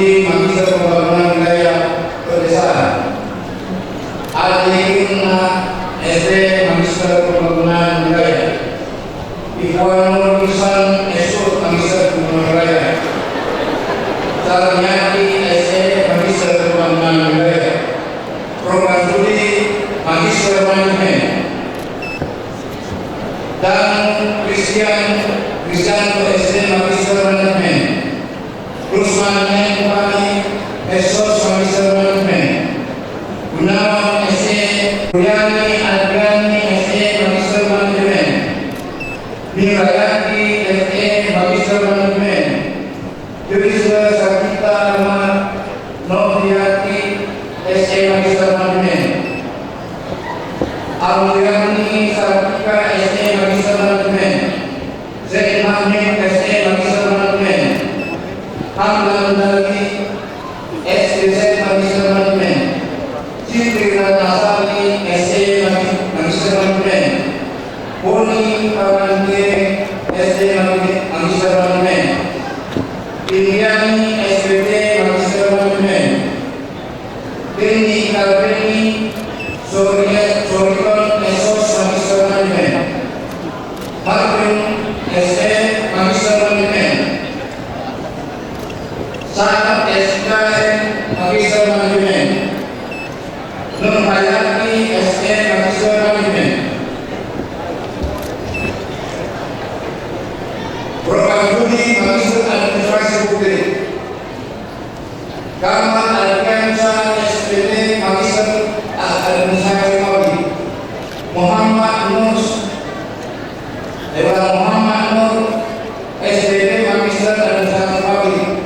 Studi Magister Pembangunan Wilayah Pedesaan. Al-Yakinna SD Magister Pembangunan Wilayah. Ikhwanul Ihsan Esur Magister Pembangunan Wilayah. Sarnyati SD Magister Pembangunan Wilayah. Program Studi Magister Manajemen. Dan Kristianto SD Magister Manajemen. Rusman Bupati Esos Magister Manajemen. Gunawan SD, Ruyani Adriani SD Magister Manajemen. Mirayati SD Magister Manajemen. Yudhistira Sakita Ahmad Noviati SD Magister Manajemen. Almirani Sartika SD Magister Manajemen. Zain Mahmud SD Magister Manajemen. Hamdan Dali SDZ Magister Manajemen. Siti Ratnasari SD Magister Manajemen. Poni Pawante SD Magister Manajemen. Indiani SPT Magister Manajemen. Dini Kalbeni Sorikon Esos Magister Manajemen. Marvin SD Magister Manajemen. Saat SKM Magister Manajemen. Nur Hayati SD Magister Manajemen. Program Studi Magister Administrasi Publik. Kamal Alfiansyah SPD Magister Administrasi Publik. Muhammad Nur SPD Magister Administrasi Publik.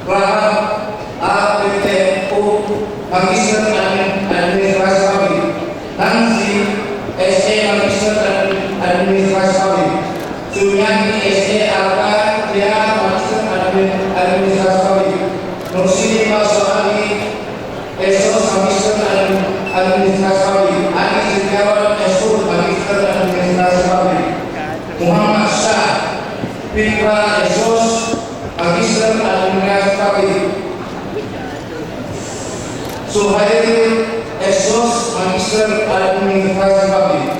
Rahab APTU Magister Administrasi Publik. Nancy SD Magister Administrasi Publik. Sunyani SD Alka Dia Magister Administrasi Publik. Nursini Masoali Esos Magister Administrasi Publik. Ani Setiawan Esur Magister Administrasi Publik. Muhammad Syah Fitra Esos Magister Administrasi Publik. Suhail Esos Magister Administrasi Publik.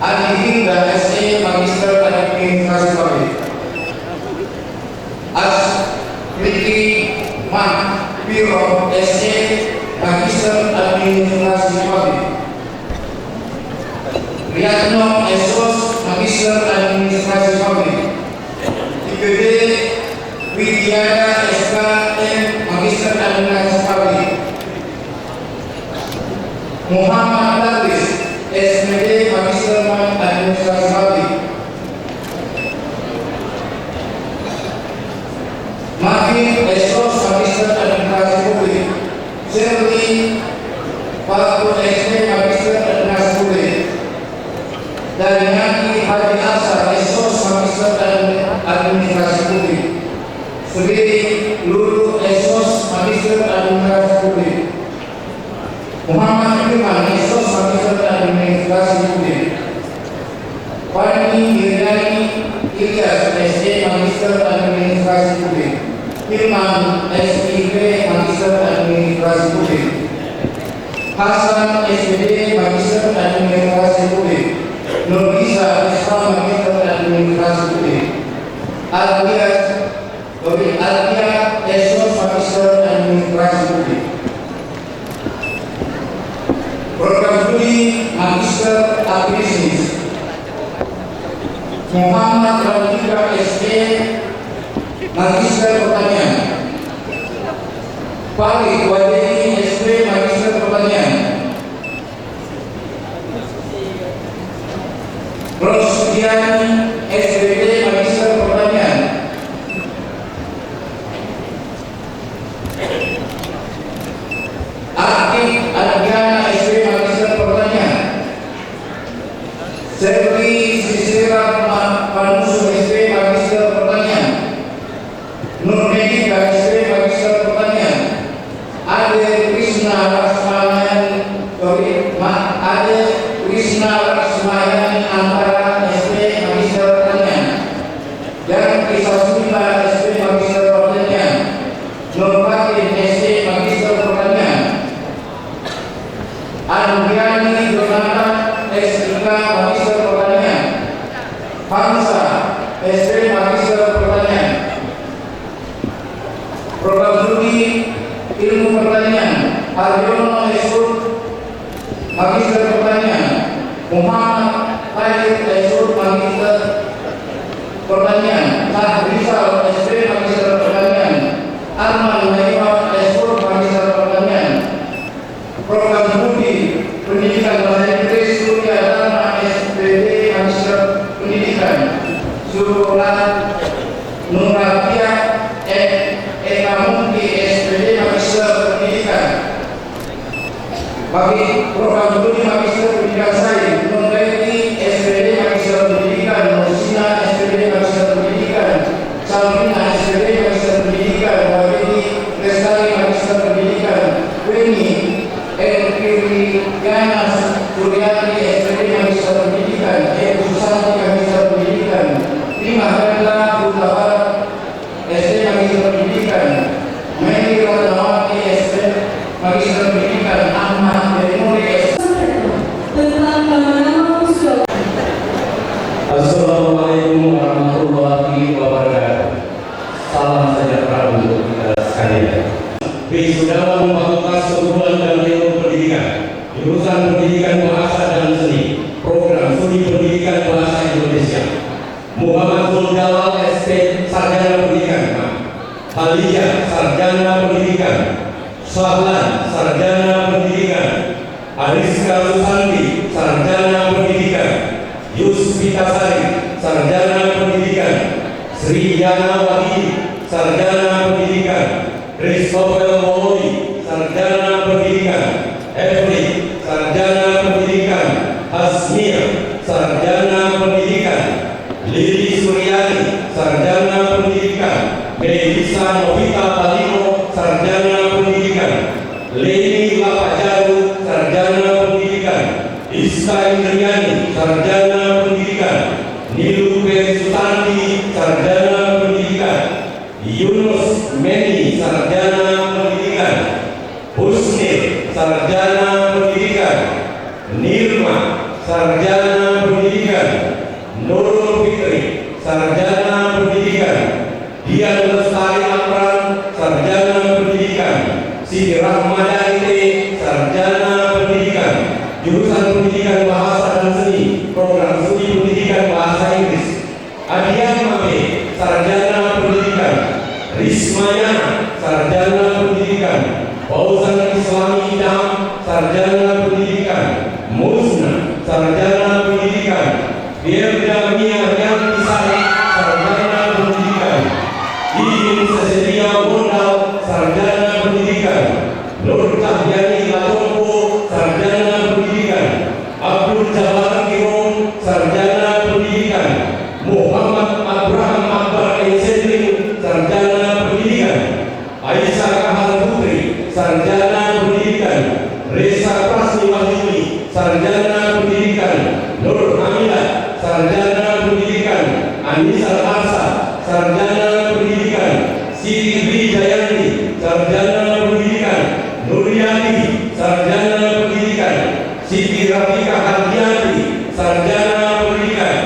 Adi Hinda SD Magister Administrasi Publik. Riki Mak Piro SD Magister Administrasi Publik. Riyadno Esos Magister Administrasi Publik. IPB Widyada SKM Magister Administrasi Publik. Muhammad Darwis SPD Magister Administrasi Publik. Makin Esos Magister Administrasi Publik. Serli Paku SD Magister Administrasi Publik. Dan Yaki Haji Asa Esos Magister Administrasi Publik. Sri Lulu Esos Magister Administrasi Publik. Muhammad Firman Esos Magister Administrasi Publik. Fani Giryani Ilyas SD Magister Administrasi Publik. Firman SIP Magister Administrasi Publik. Hasan SPD Magister Administrasi Publik. Nurisa Islam Magister Administrasi Publik. Alvia Esos Magister Administrasi Publik. Program Studi Magister Agribisnis. Muhammad Ramadika SD Magister Pertanian. Farid Wadeni SD Magister Pertanian. Rosdiani SPT Magister Pertanian. Akif Adriana SD Magister Pertanian. Serli Sisira Panusu SD Magister Pertanian. Nur Medika SD Magister Pertanian. Ade Eka Mungki SPD Magister Pendidikan. Bagi program studi Magister Pendidikan Sains, Nur Reti SPD Magister Pendidikan, Nusina SPD Magister Pendidikan, Salmina SPD Magister Pendidikan, Wabedi Lestari Magister Pendidikan, Weni Elkiriana Suryati SPD Magister Pendidikan, Susanti Magister Pendidikan, Lima Hendra Huta Barat SD Magister Pendidikan, Mary Ratnawati SD Magister Pendidikan, Ahmad Benuri SD. Tentang nama usul. Assalamualaikum warahmatullahi wabarakatuh. Salam sejahtera untuk kita sekalian. Wisuda Fakultas Keguruan dan Ilmu Pendidikan, jurusan Pendidikan Bahasa dan Seni, program studi Pendidikan Bahasa Indonesia. Muhammad Suljalal SP Sarjana Pendidikan, Halia Sarjana Pendidikan, Sahlan Sarjana Pendidikan, Ariska Susanti Sarjana Pendidikan, Yusfita Sari Sarjana Pendidikan, Sri Yana Wahid Sarjana Pendidikan, Christopher Moli Sarjana Pendidikan, Efri Sarjana Pendidikan, Hasmia Sarjana Pendidikan, Lili Suryani Sarjana Pendidikan, Elisa Novita Palino Sarjana Pendidikan, Leni Lapajaru Sarjana Pendidikan, Iska Indriani Sarjana Pendidikan, Nilu Sutanti Sarjana Pendidikan, Yunus Meni Sarjana Pendidikan, Husni Sarjana Pendidikan, Nirma Sarjana Pendidikan, Nurul Fitri Sarjana Pendidikan, Dian Lestari Amran Sarjana Pendidikan, Siti Rahmadani Sarjana Pendidikan, jurusan Pendidikan Bahasa dan Seni, program studi Pendidikan Bahasa Inggris. Adian Mame Sarjana Pendidikan, Rismayana Sarjana Pendidikan, Fauzan Islami Idam Sarjana Pendidikan, Musna Sarjana Pendidikan, Firda Mia Rianti Sari Sarjana Pendidikan, Iin Sesedia Bondal Sarjana Pendidikan, Nur Cahyani Latompo Sarjana Pendidikan, Abdul Jabbar Kiron Sarjana Pendidikan, Muhammad Abraham Akbar Ensedring Sarjana Pendidikan, Aisyah Kahal Putri Sarjana Pendidikan, Reza Prasni Wahyuni Sarjana Pendidikan, Nur Hamidah Sarjana Pendidikan, Anissa Arsa Sarjana Pendidikan, Siti Wijayanti Sarjana Pendidikan, Nuryati Sarjana Pendidikan, Siti Rafika Hardiati Sarjana Pendidikan,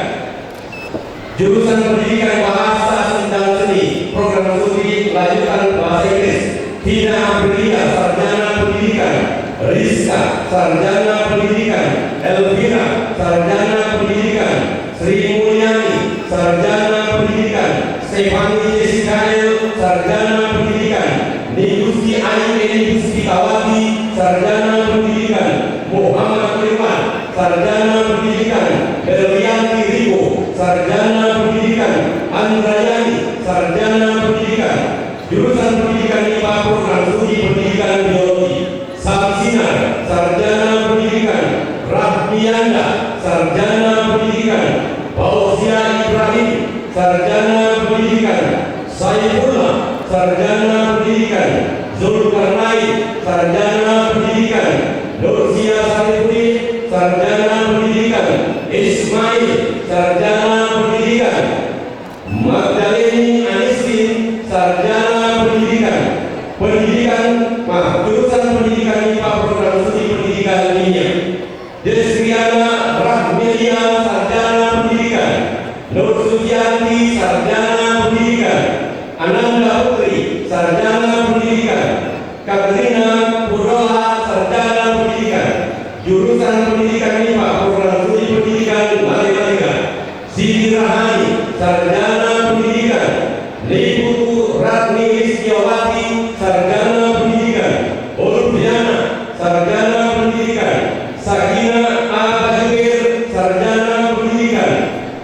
jurusan Pendidikan Bahasa dan Seni, program studi lanjutan Bahasa Inggris. Hina Aprilia Sarjana Pendidikan, Rizka Sarjana Pendidikan, Elvira Sarjana Pendidikan, Sri Mulyani Sarjana Pendidikan, Stefani Jessicael Sarjana Pendidikan, Nigusti Aini Puspitawati Sarjana Pendidikan, Muhammad Firman Sarjana Pendidikan, Berlianti Rico Sarjana Pendidikan, Andrayani Sarjana Pendidikan, jurusan Pendidikan IPA, program studi Pendidikan Biologi. Samsinar Sarjana Pendidikan, Rahmianda Sarjana Pendidikan, Fauzia Ibrahim Sarjana Pendidikan, Saifullah Sarjana Pendidikan, Zulkarnain Sarjana Pendidikan, Nursia Sarifudin Sarjana Pendidikan, Ismail Sarjana Pendidikan, Magdaleni Aniskin Sarjana Pendidikan, jurusan Pendidikan IPA, program studi Pendidikan Dunia. Desriana Rahmelia Sarjana Pendidikan, Nur Sucianti Sarjana Pendidikan, Ananda Putri Sarjana Pendidikan, Katrina Purroha Sarjana Pendidikan, jurusan Pendidikan IPA, program studi Pendidikan Matematika. Siti Rahani Sarjana Pendidikan, Liputu Ratni Listiawati Sarjana Pendidikan, Ulfiana Sarjana Pendidikan, Sakina Abajir Sarjana Pendidikan,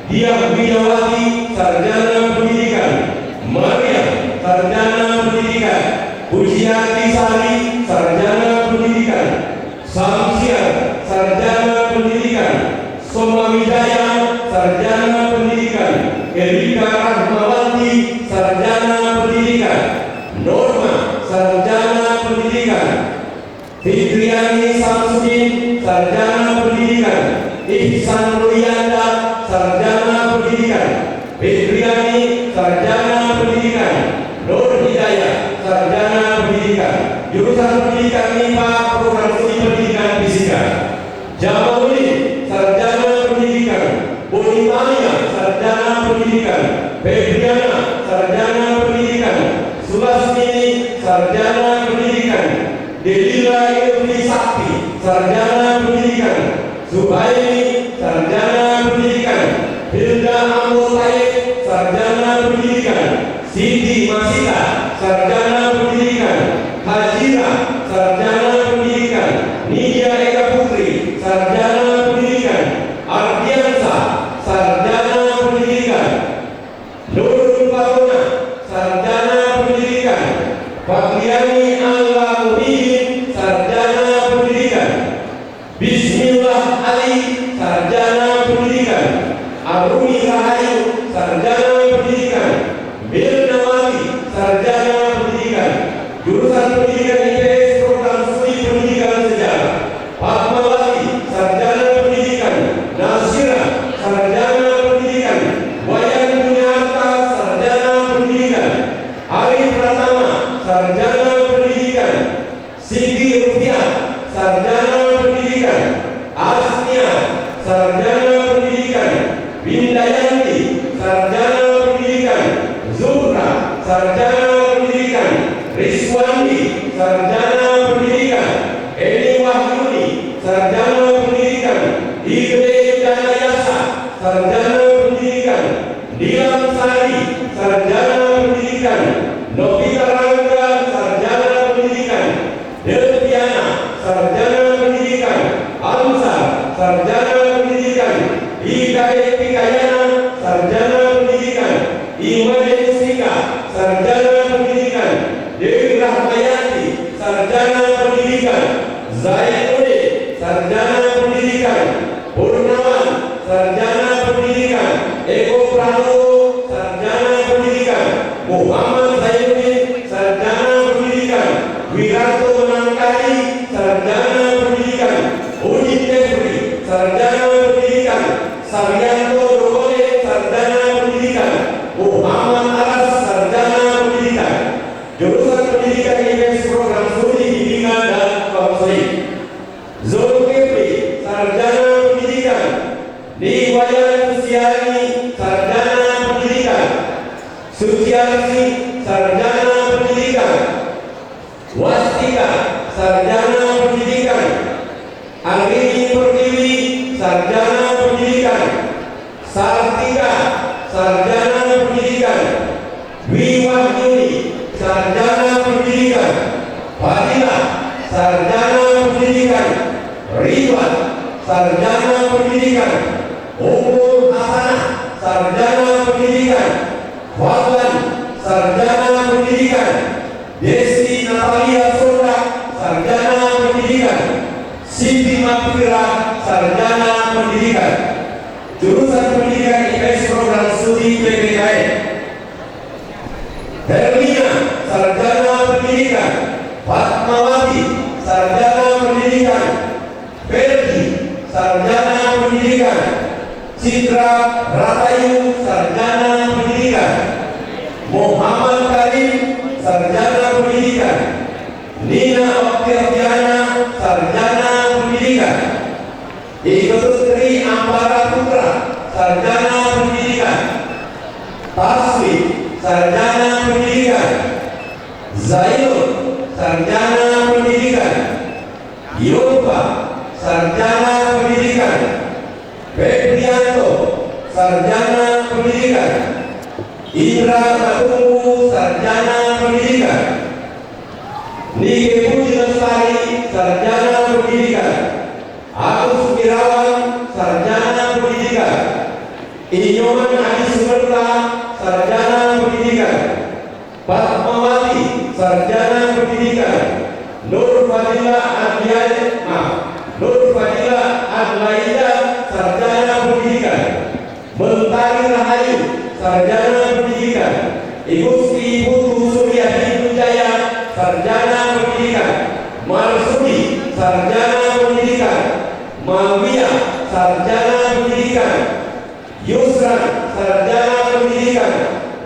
Diah Widawati Sarjana Pendidikan, Maria Sarjana Pujiati Sari, sarjana pendidikan. Samsian, sarjana pendidikan. Soma Widaya, sarjana pendidikan. Erika Rahmawati, sarjana pendidikan. Norma, sarjana pendidikan. Fitriani Samsudin, sarjana pendidikan. Ihsan Ruyanda, sarjana pendidikan. Fitriani, sarjana pendidikan. Nur Hidayah, sarjana pendidikan. Jurusan pendidikan MIPA, program studi pendidikan fisika. Jamaludin, sarjana pendidikan. Bonimania, sarjana pendidikan. Febriana, sarjana pendidikan. Sulasmini, sarjana pendidikan. Delila Ilmi Sakti, sarjana pendidikan. Suhaimi, sarjana pendidikan. Hilda Amul Said, sarjana pendidikan. Siti Masita, sarjana pendidikan. Hajira, sarjana pendidikan. Nidia Eka Putri, sarjana pendidikan. Ardiansa, sarjana pendidikan. Nurul Fatona, sarjana pendidikan. Fakriani Allah Muhyiddin, sarjana pendidikan. Bismillah Ali, sarjana pendidikan. Arumi Rahayu, sarjana pendidikan. Mirnawati, sarjana pendidikan. Jurusan pendidikan IPS, program studi pendidikan sejarah. Fatmawati, sarjana pendidikan. Nasira, sarjana pendidikan. Wayan Punyarta, sarjana pendidikan. Arif Pratama, sarjana pendidikan. Siti Rupiah, sarjana pendidikan. Asnia, sarjana pendidikan. Windayanti, sarjana pendidikan. Zuhra, sarjana pendidikan. Rizwandi, sarjana pendidikan. Eni Wahyuni, sarjana pendidikan. Igede Danayasa, sarjana pendidikan. Nilam Sari, sarjana pendidikan. Novita Rangga, sarjana pendidikan. Delviana, sarjana pendidikan. Amsar, sarjana pendidikan. Ika Epikayana, sarjana pendidikan. Imade Mustika, sarjana pendidikan. Dewi Rahmayati, sarjana pendidikan. Zainuddin, sarjana pendidikan. Purnawan, sarjana pendidikan. Eko Pranowo, sarjana pendidikan. Muhammad Zainuddin, sarjana pendidikan. Wiranto Menangkari, sarjana pendidikan. Udin Tefri, sarjana pendidikan. Saryanto Dogole, sarjana pendidikan. Muhammad Aras, sarjana pendidikan. Jurusan pendidikan IPS, program studi bimbingan dan konseling. Zulkifli, sarjana pendidikan. Niwayan Susiani, sarjana pendidikan. Susiansi, sarjana pendidikan. Wastika, sarjana pendidikan. Angrini Pertiwi, sarjana pendidikan. Sartika, sarjana pendidikan. Wiwahyuni, sarjana pendidikan. Fadilah, sarjana pendidikan. Ridwan, sarjana pendidikan. Ummul Hasanah, sarjana pendidikan. Fadlan, sarjana pendidikan. Desti Natalia Sonda, sarjana pendidikan. Siti Makfira, sarjana pendidikan. Jurusan pendidikan IPS, program studi PPKN. Hermina, sarjana pendidikan. Fatmawati, sarjana pendidikan. Ferdi, sarjana pendidikan. Citra Ratayu, sarjana pendidikan. Muhammad Karim, sarjana pendidikan. Nina Oktaviana, sarjana pendidikan. Ikututri Ampara Putra, sarjana pendidikan. Taswi, sarjana pendidikan. Zainul, sarjana pendidikan. Yopa, sarjana pendidikan. Febrianto, sarjana pendidikan. Indra Batunggu, sarjana pendidikan. Nike Puji Lestari, sarjana pendidikan. Agus Wirawan, sarjana pendidikan. Inyoman Adi Sumerta, sarjana pendidikan. Fatmawati, sarjana pendidikan. Nur Fadila Adlaida, sarjana pendidikan. Mentari Rahayu, sarjana pendidikan. Igusti Putu Suryadi Wijaya, sarjana pendidikan. Marsudi, sarjana pendidikan. Mawiyah, sarjana pendidikan. Yusran, sarjana pendidikan.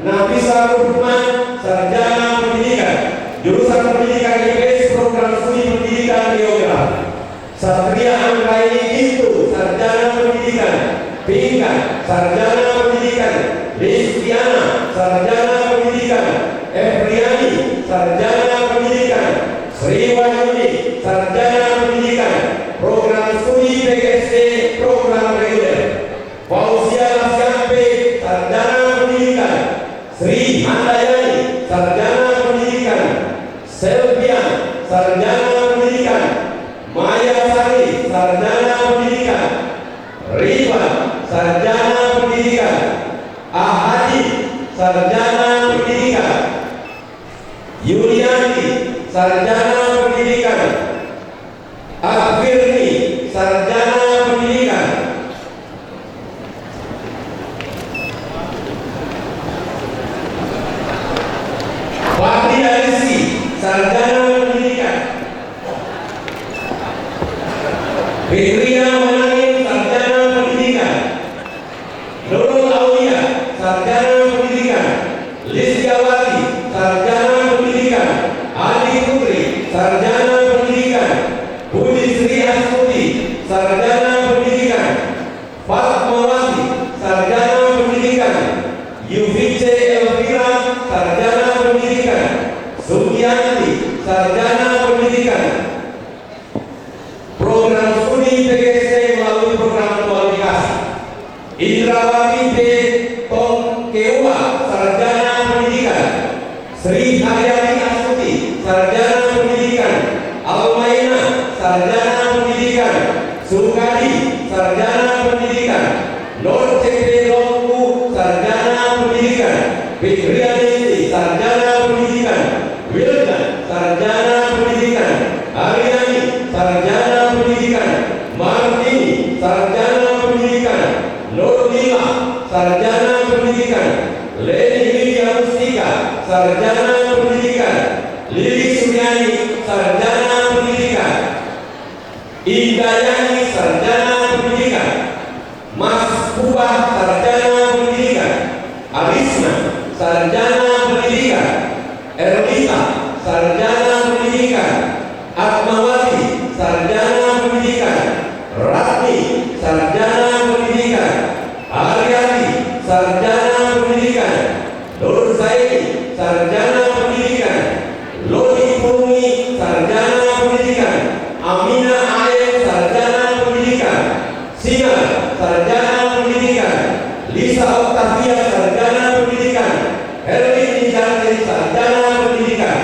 Nafisa Ruhman, sarjana pendidikan. Jurusan pendidikan IPS, program studi pendidikan geografi. Satria Anggraini Gintu, sarjana pendidikan. Pinkan, sarjana pendidikan. Listiana, sarjana pendidikan. Efriani, sarjana pendidikan. Sri Wahyuni, sarjana pendidikan. Program studi PGSD, program reguler. Fauzia Lasyampe, sarjana pendidikan. Sri Handayani, sarjana pendidikan. Selvian, sarjana pendidikan. Maya Sari, sarjana pendidikan. Rivan, sarjana pendidikan. Ahadi, sarjana pendidikan. Yuliani, sarjana pendidikan. Akfirni, sarjana pendidikan. Fahri Arisi, sarjana pendidikan. Fitrina Manangin, sarjana pendidikan. Nurul Aulia, sarjana pendidikan. Listiawati, sarjana pendidikan. Adi Putri, sarjana pendidikan. Budi Sri Astuti, sarjana pendidikan. Fatmawati, sarjana pendidikan. Yufice Elvira, sarjana pendidikan. Sugianti, sarjana pendidikan. Program studi PGSD melalui program kualifikasi. Indrawati B. Tongkewa, sarjana pendidikan. Sri Haryati Astuti, sarjana pendidikan. Almaina, sarjana pendidikan. Sukadi, sarjana pendidikan. Nur CP Longku, sarjana pendidikan. Fitriani, sarjana pendidikan. Wildan, sarjana pendidikan. Ariani, sarjana pendidikan. Martini, sarjana pendidikan. Nurlila, sarjana pendidikan. Leni Widya Mustika, sarjana pendidikan. Lili Suryani, sarjana pendidikan. Indayani, sarjana pendidikan. Mas Kubah, sarjana pendidikan. Arisna, sarjana pendidikan. Erlita, sarjana pendidikan. Atmawati, sarjana pendidikan. Ratni, sarjana pendidikan. Aryati, sarjana pendidikan. Nur Zaini, sarjana pendidikan. Lodi Purni, sarjana pendidikan. Amina Ayen, sarjana pendidikan. Sinar, sarjana pendidikan. Lisa Octavia, sarjana pendidikan. Erwin Nijati, sarjana pendidikan.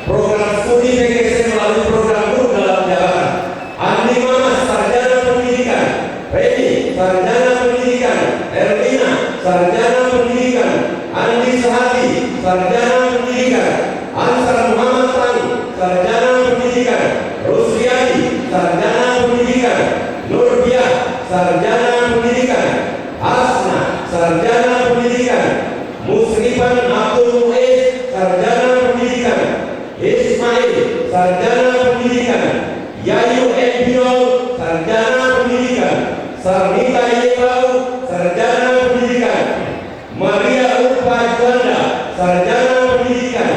Program studi PGSD melalui program guru dalam jabatan. Andi Mamas, sarjana pendidikan. Reni, sarjana pendidikan. Erlina, sarjana pendidikan. Andi Sahati, sarjana pendidikan. Ansar Muhammad Tani, sarjana pendidikan. Rusriani, sarjana pendidikan. Nurbiah, sarjana pendidikan. Asna, sarjana pendidikan. Musrifan Abdul Muiz, sarjana pendidikan. Ismail, sarjana pendidikan. Yayu Edbiol, sarjana pendidikan. Sarnita Yekau, sarjana pendidikan. Maria Urpa Juanda, sarjana pendidikan.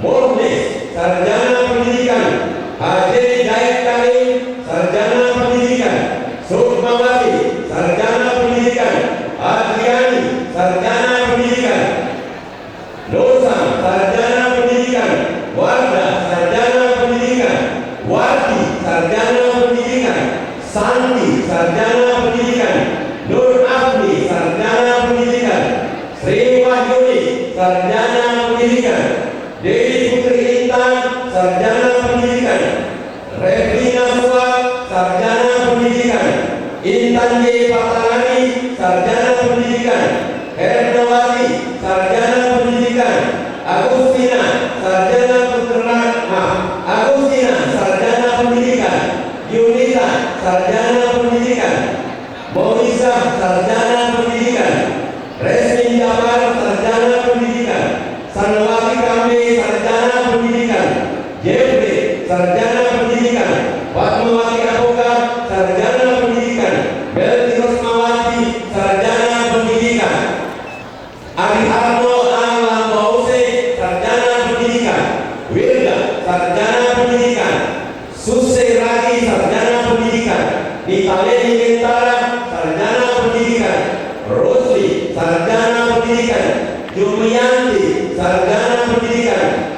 Mornes, sarjana pendidikan. Hajri Dayak Karim, sarjana pendidikan. Sukmawati, sarjana pendidikan. Adriani, sarjana pendidikan. Nosa, sarjana pendidikan. Warda, sarjana pendidikan. Wardi, sarjana pendidikan. Sandi, sarjana pendidikan. Nur Afni, sarjana pendidikan. Sri Wahyuni, sarjana pendidikan. Dewi Putri Intan, sarjana pendidikan. Revina Suat, sarjana pendidikan. Intan Y. Patangani, sarjana pendidikan. Hernawati, sarjana pendidikan. Agustina, sarjana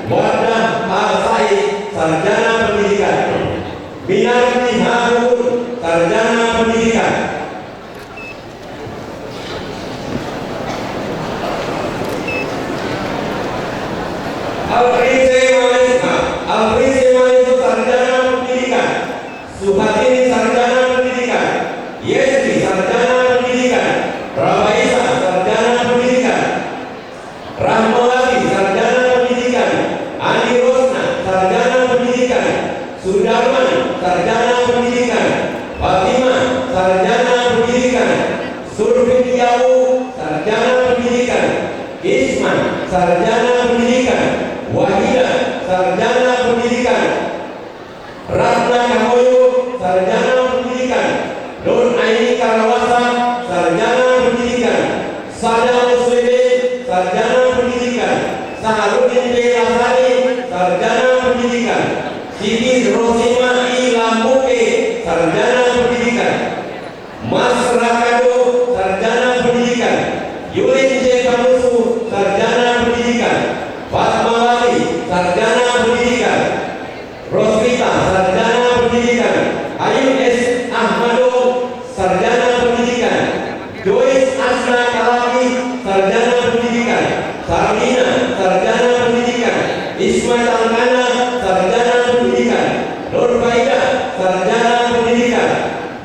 Wardah Al-Said, sarjana pendidikan. Minarti Harun, sarjana pendidikan. Alfrise Malisu, sarjana pendidikan. Suhatini, sarjana pendidikan. Yesri, sarjana pendidikan. Rabaisa, sarjana pendidikan. Rahmawati, sarjana pendidikan. Ani Rosna, sarjana pendidikan. Sudarman, sarjana pendidikan. Fatima, sarjana pendidikan. Surfiniyahu, sarjana pendidikan. Isman, sarjana pendidikan. Wahida, sarjana pendidikan. Ratna Kamoyo, sarjana pendidikan. Nur Aini Karawasa, sarjana pendidikan. Sada Muslimin, sarjana pendidikan. Saharudin Belasari, sarjana pendidikan. Siti Rosima I Lampuke, sarjana pendidikan. Mas Rakado, sarjana pendidikan. Yulin J. Kamusu, sarjana pendidikan. Fatmawati, sarjana pendidikan. Rosvita, sarjana pendidikan. Ayu S. Ahmado, sarjana pendidikan. Joyce Asna Kalaki, sarjana pendidikan. Sarmina, sarjana pendidikan. Ismail Alkana, sarjana pendidikan. Nur Faida, sarjana pendidikan.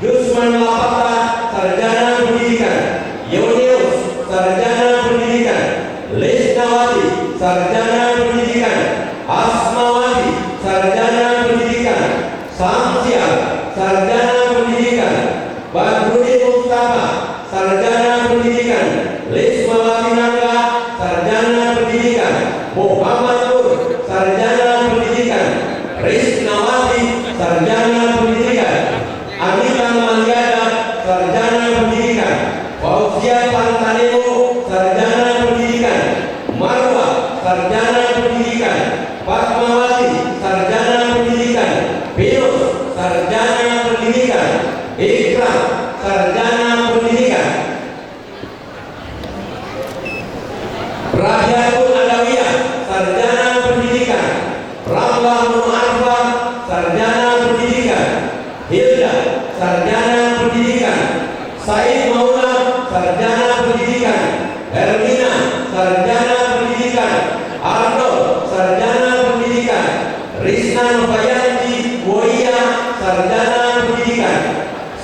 Yusman Lapata, sarjana pendidikan. Yonius, sarjana pendidikan. Lesnawati, sarjana pendidikan. Asmawati, sarjana pendidikan. Samsia, sarjana pendidikan. Badrudin Mustafa, sarjana pendidikan. Lismawati Naga, sarjana pendidikan. Muhammad Nur, sarjana pendidikan. Risnawati, sarjana pendidikan. Anita Maliada, sarjana pendidikan. Fauzia Pantanemo, sarjana pendidikan. Marwa, sarjana pendidikan. Fatmawati, sarjana pendidikan. Pinus, sarjana pendidikan. Ikram, sarjana pendidikan. Rabiatul Adawiyah, sarjana pendidikan. Ramlah Mu'arfa, sarjana pendidikan. Hilda, sarjana pendidikan. Said Maula, sarjana pendidikan. Hermina, sarjana pendidikan. Arnold, sarjana pendidikan. Rizna Novayanti Boya, sarjana pendidikan.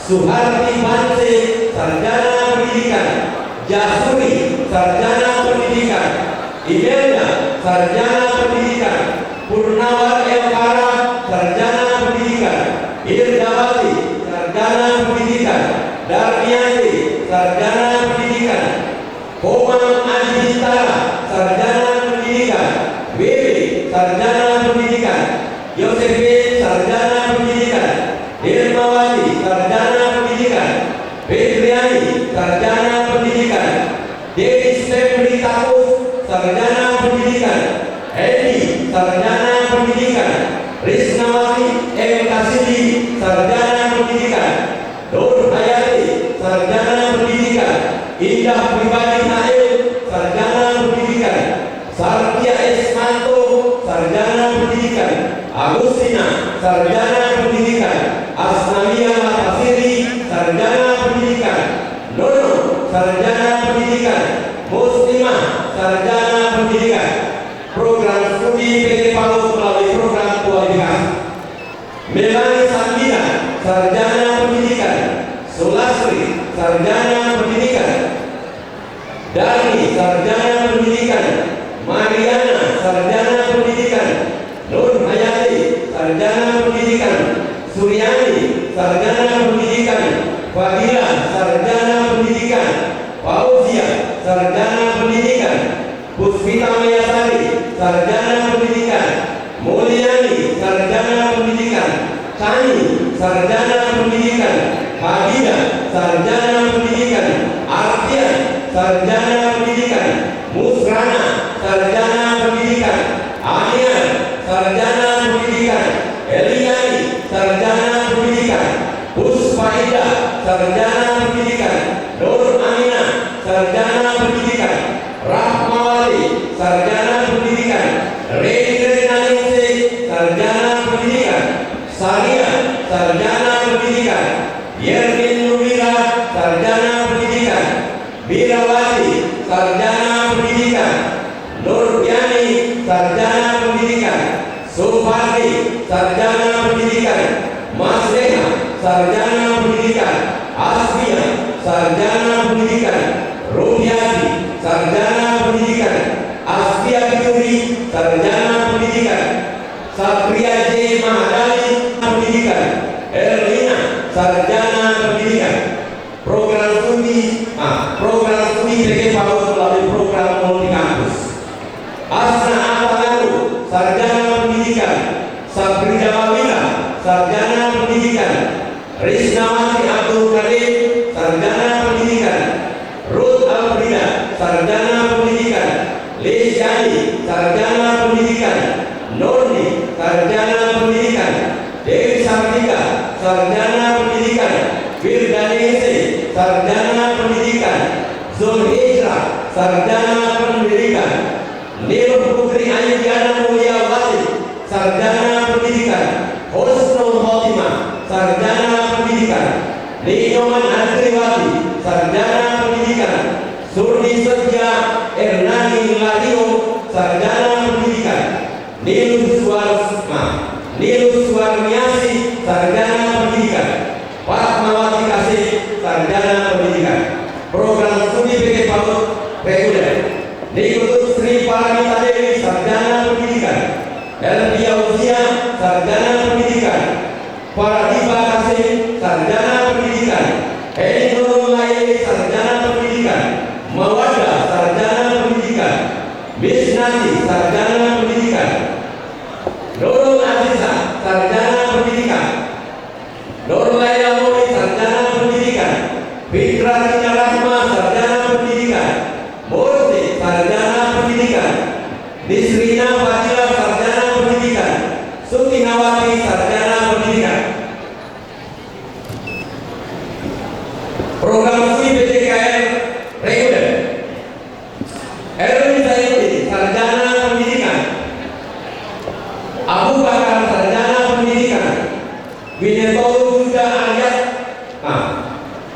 Suharti Banse, sarjana pendidikan. Jasuri, sarjana pendidikan. Imelda, sarjana pendidikan. Purnawar Elkara, sarjana pendidikan. Irdawati, sarjana pendidikan. Darmiati, sarjana pendidikan. Komang Adi Bintara, sarjana pendidikan. Wiwi, sarjana pendidikan. Yosefin, sarjana pendidikan. Irmawati, sarjana pendidikan. Petriani, sarjana pendidikan. Dewi Stefri Takus, sarjana pendidikan. Edi, sarjana pendidikan. Risnawati M. Kasidi, sarjana pendidikan. Nur Hayati, sarjana pendidikan. Indah Pribadi Nail, sarjana pendidikan. Sartia Esmanto, sarjana pendidikan. Agustina, sarjana pendidikan. Asnawiyah Pasiri, sarjana pendidikan. Nono, sarjana pendidikan. Muslimah, sarjana pendidikan. Program studi PT PAUD melalui program kualifikasi. Melani Sambina, sarjana pendidikan. Sulasri, sarjana pendidikan. Dani, sarjana pendidikan. Mariana, sarjana pendidikan. Nur Hayati, sarjana pendidikan. Suryani, sarjana pendidikan. Fadila, sarjana pendidikan. Fauzia, sarjana pendidikan. Puspita Mayasari, sarjana pendidikan. Mulyani, sarjana pendidikan. Tani, sarjana pendidikan. Hadidah, sarjana pendidikan. Artian, sarjana pendidikan. Musrana, sarjana pendidikan. Anian, sarjana pendidikan. Eliani, sarjana pendidikan. Puspaida, sarjana pendidikan. Nur Aminah, sarjana pendidikan. Rahmawati, sarjana pendidikan. Reni sarjana pendidikan. Salia, sarjana pendidikan. Yermin Nubira, sarjana pendidikan. Birawati, sarjana pendidikan. Nurpiani, sarjana pendidikan. Supardi, sarjana pendidikan. Mas Reha, sarjana pendidikan. Asmia, sarjana pendidikan. Rupiati, sarjana pendidikan. Asfia Fituri, sarjana pendidikan. Satria J. Mahadali, pendidikan. Erlina, sarjana pendidikan. Program studi PG PAUD melalui program multi kampus. Asna Apalaku, sarjana pendidikan. Sabrina Mawila, sarjana pendidikan. Risnawati Abdul Karim, sarjana pendidikan. Ruth Alfrida, sarjana pendidikan. Liz Yani, sarjana pendidikan. Nurni, sarjana pendidikan. Dewi Sartika, sarjana pendidikan. Firdanese, sarjana pendidikan. Zulhijra, sarjana pendidikan. Nilum Putri Ayudiana Mulyawati, sarjana pendidikan. Husnul Khotimah, sarjana pendidikan. Ninoman Andriwati, sarjana pendidikan. Surni Setia Ernani Ladio, sarjana pendidikan. Nilus Suwarmiasi, sarjana pendidikan. Fatmawati Kasih, sarjana pendidikan. Program studi PG PAUD reguler. Nikutut Sri Paramita Dewi, sarjana pendidikan. Elvia Usia, sarjana pendidikan. Paradipa Kasih, sarjana pendidikan. Eni Nurul Laili, sarjana pendidikan. Mawada, sarjana pendidikan. Misnati, sarjana pendidikan. Nurul Aziza, sarjana pendidikan. Nurul Laila Muli, sarjana pendidikan. Fitra Tina Rahma, sarjana pendidikan. Murti, sarjana pendidikan. Nisrina Fadila, sarjana pendidikan. Sutinawati, sarjana pendidikan. Program studi PJKN reguler. Erwin Zayudi, sarjana pendidikan. Abu Bakar, sarjana pendidikan.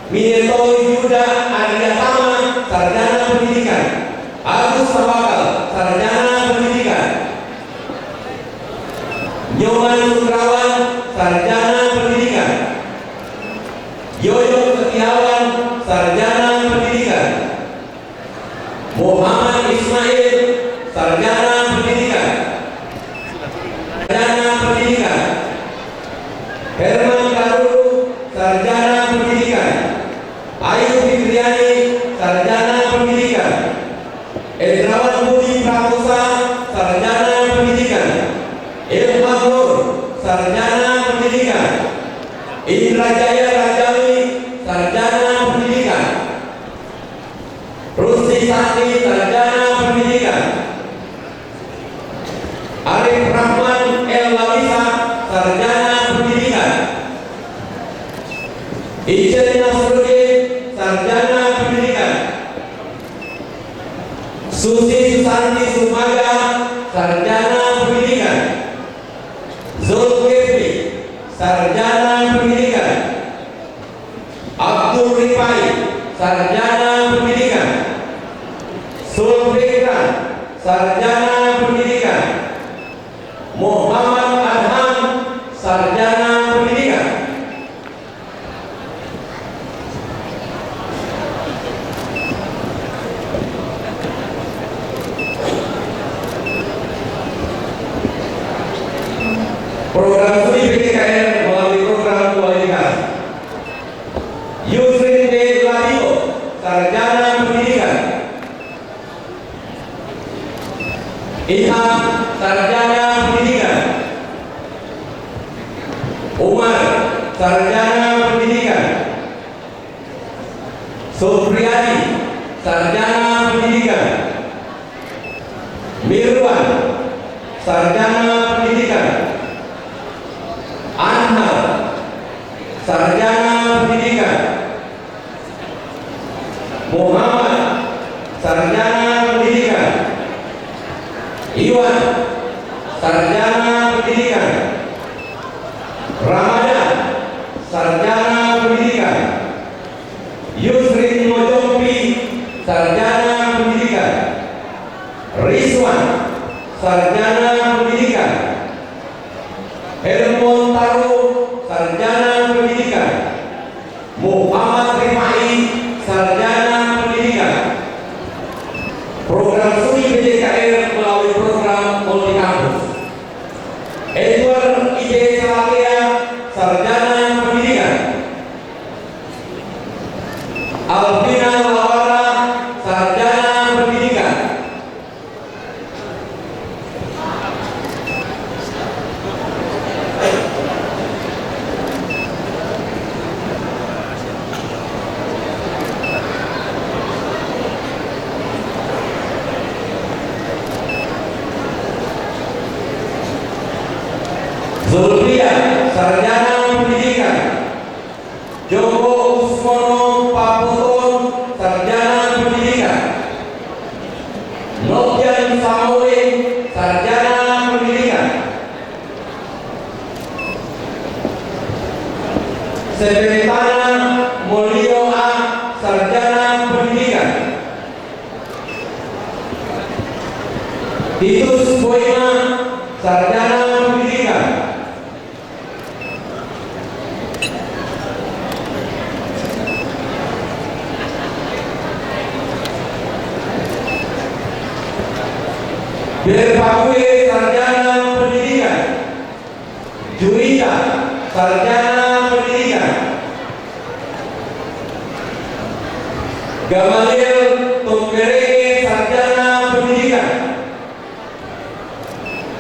Minetolu Yuda Aryatama, sarjana pendidikan. Agus Tawakal, sarjana pendidikan. Nyoman Sutrawan, sarjana pendidikan. Yoyo Setiawan, sarjana pendidikan. Muhammad Ismail, sarjana pendidikan. Sarjana pendidikan. Herman Karulu, sarjana pendidikan. Ayu Fitriani, sarjana pendidikan. Edrawan Budi Pramusa, sarjana pendidikan. Ilham Nur, sarjana pendidikan. Indra Jaya Rajawi, sarjana pendidikan. Rusti Sakti, sarjana pendidikan. Arif Rahman El Lawisa, sarjana pendidikan. Ijen Nasruddin, sarjana pendidikan. Susi Susanti Sumaga, sarjana pendidikan. Zulkifli, sarjana pendidikan. Abdul Rifai, sarjana pendidikan. Sulfikran, sarjana pendidikan. Muhammad Adham, sarjana pendidikan. Program studi PJKN melalui program kualifikasi. Yusrin D. Ladio, sarjana pendidikan. Ilham, sarjana pendidikan. Umar, sarjana pendidikan. Supriyadi, sarjana pendidikan. Mirwan, sarjana pendidikan. Anhar, sarjana pendidikan. Muhammad, sarjana pendidikan. Iwan, sarjana pendidikan. Ramadan, sarjana pendidikan. Yusrin Mojompi, sarjana pendidikan. Rizwan, sarjana pendidikan. Helmon Taru, sarjana pendidikan. Muhammad Rifai, sarjana pendidikan. Program studi PJKR melalui program multi kampus. Edward I.J. Salakea, sarjana pendidikan. Alvina Lawara, sarjana pendidikan. Zulfia, sarjana pendidikan. Joko Usmono Paputon, sarjana pendidikan. Novian Samoe, sarjana pendidikan. Sebetana Mulyo A, sarjana pendidikan. Titus Boima, sarjana pendidikan. Berpakwe, sarjana pendidikan. Juwita, sarjana pendidikan. Gamaliel Tunggerege, sarjana pendidikan.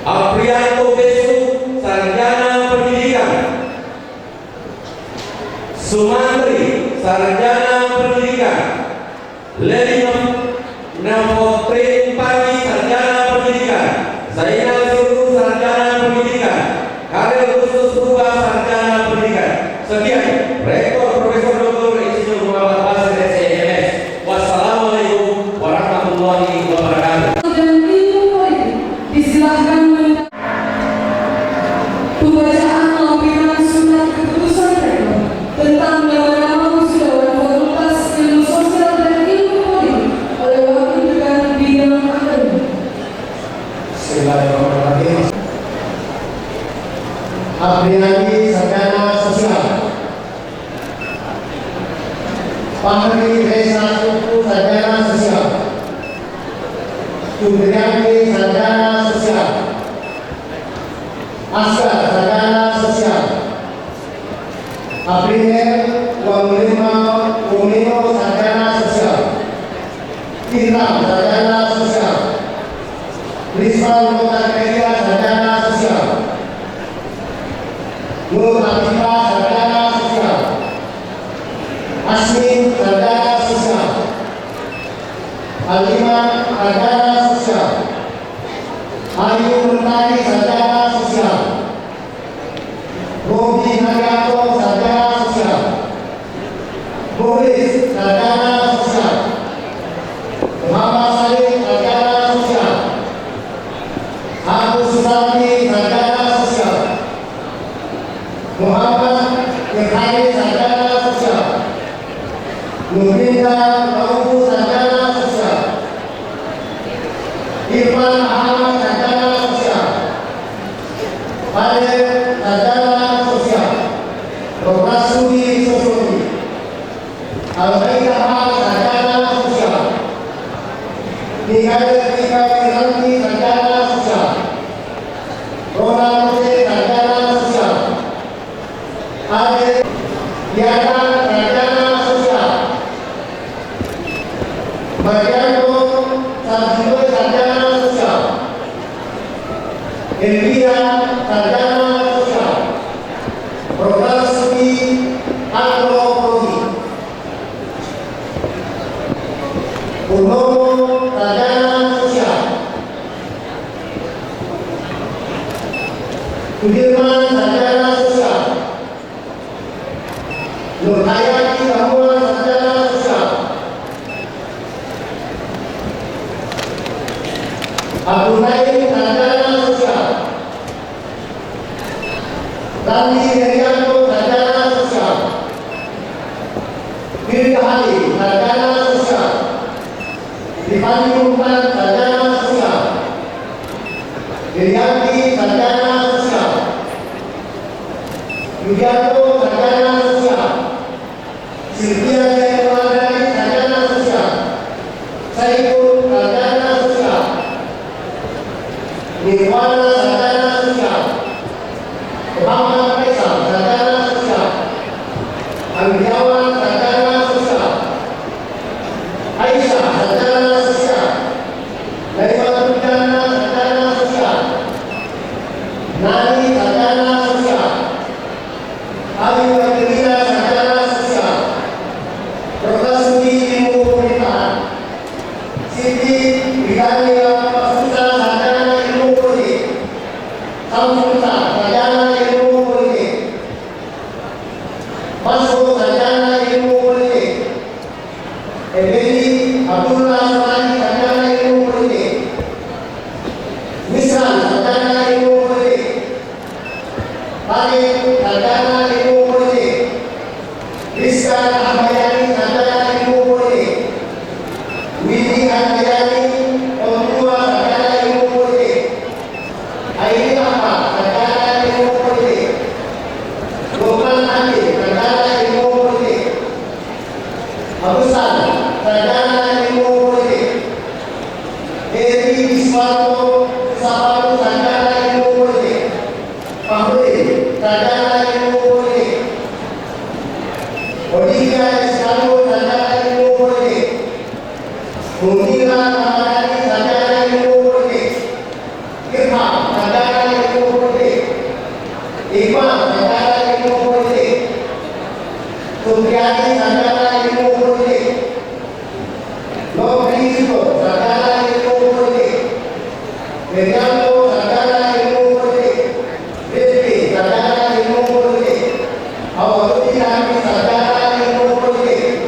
Aprianto Besu, sarjana pendidikan. Sumantri, sarjana pendidikan. Lenino Namotrin Pagi, sarjana pendidikan. Zainal Suru, sarjana pendidikan. Karel Khusus Rubah, sarjana pendidikan. Sekian, Rektor Profesor Dr. Insinyur Muhammad Basir SMS. Wassalamualaikum warahmatullahi wabarakatuh. Dan ilmu politik disilahkan pembacaan lampiran surat keputusan rektor tentang nama-nama wisudawan Fakultas Ilmu Sosial dan Ilmu Politik oleh Wakil Dekan Bidang Akademik. Bismillahirrahmanirrahim. Apriani, sarjana sosial. Pahri Reza Suku, sarjana sosial. Jumriyanti, sarjana sosial. Asgar, sarjana sosial. Apriher Wamulino, sarjana sosial. Ilham, sarjana sosial. Rizwan Motakeria, sarjana sosial. Nur Hafifah, sarjana sosial. Asmin, sarjana sosial. Aliman, sarjana sosial. Ayu Mentari, sarjana sosial. Robi Haryanto, sarjana sosial. Muhlis, sarjana sosial. Muhammad Salim, sarjana sosial. Agus Susanti, sarjana sosial. Muhammad Irhani, sarjana sosial. Nurminda Marufu, sarjana sosial. Irfan Ahmad, sarjana sosial. Fadil, sarjana sosial. Dr. Sudi Sosiologi. Al-Baikah, sarjana sosial. Nika Wiranti, sarjana sosial. Ronald Hussein, sarjana sosial. Adil Diana, sarjana sosial. Marianto Sarjito, sarjana sosial. Elvira, sarjana sosial. Program studi Antropologi. Purnomo, sarjana sosial. Sudirman, sarjana sosial. Nur Hayati Ahmad, sarjana sosial. Abdul Naim, sarjana sosial. Widianto sarjana sosial, Sylvia Januari sarjana sosial, Saiful sarjana sosial, Nirwana sarjana sosial, Muhammad Faisal sarjana sosial, Anggiawan sarjana sosial, Aisyah sarjana sosial, Lailatul Jannah sarjana sosial, Nani sarjana sosial, Ayu Adelina sarjana sosial, Profesuri Ilmu Pemerintahan, Siti Bidania Pasuta sarjana Ilmu Politik, Samsulta sarjana Ilmu Politik, Masuk sarjana Ilmu Politik, Ebedi Abdullah Somani sarjana Ilmu Politik, Misran sarjana Ilmu Politik, Tarik sarjana Ilmu Politik, Rizka Ahmayani sarjana Ilmu Politik, Widi Ahmayani Pemtua sarjana Ilmu Politik, Aini Ahmad sarjana Ilmu Politik, Lukman Andi sarjana Ilmu Politik, Abusan sarjana Ilmu Politik, Eri Iswanto Saharu sarjana Ilmu Politik, Fahri sarjana Ilmu Politik, Olivia Iskandar sarjana Ilmu Politik, Munira Ramadhani sarjana Ilmu Politik, Irfan sarjana Ilmu Politik, Iqbal sarjana Ilmu Politik, Supriyadi sarjana Ilmu Politik, Nobri Suko sarjana Ilmu Politik, Widianto sarjana Ilmu Politik, Rizki sarjana Ilmu Politik, Awaludin Hamid sarjana Ilmu Politik,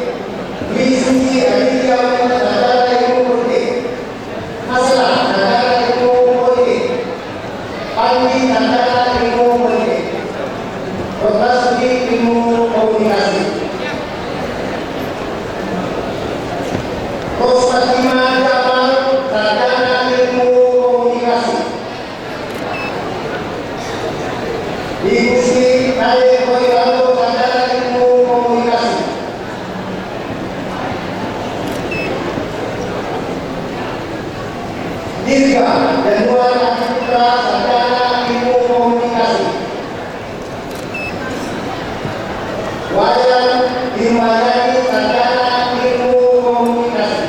Dwi Suci Aditya sarjana Ilmu Politik, Hasanah sarjana Ilmu Politik, Pandi sarjana Ilmu Politik, Profesuri Ilmu Komunikasi, Rosfatima Jamal sarjana Ilmu Komunikasi, Ibu Sri Khair Khoirando sarjana Ilmu Komunikasi, Dirga Januar Putra sarjana Ilmu Komunikasi, Wayan Himayani sarjana Ilmu Komunikasi,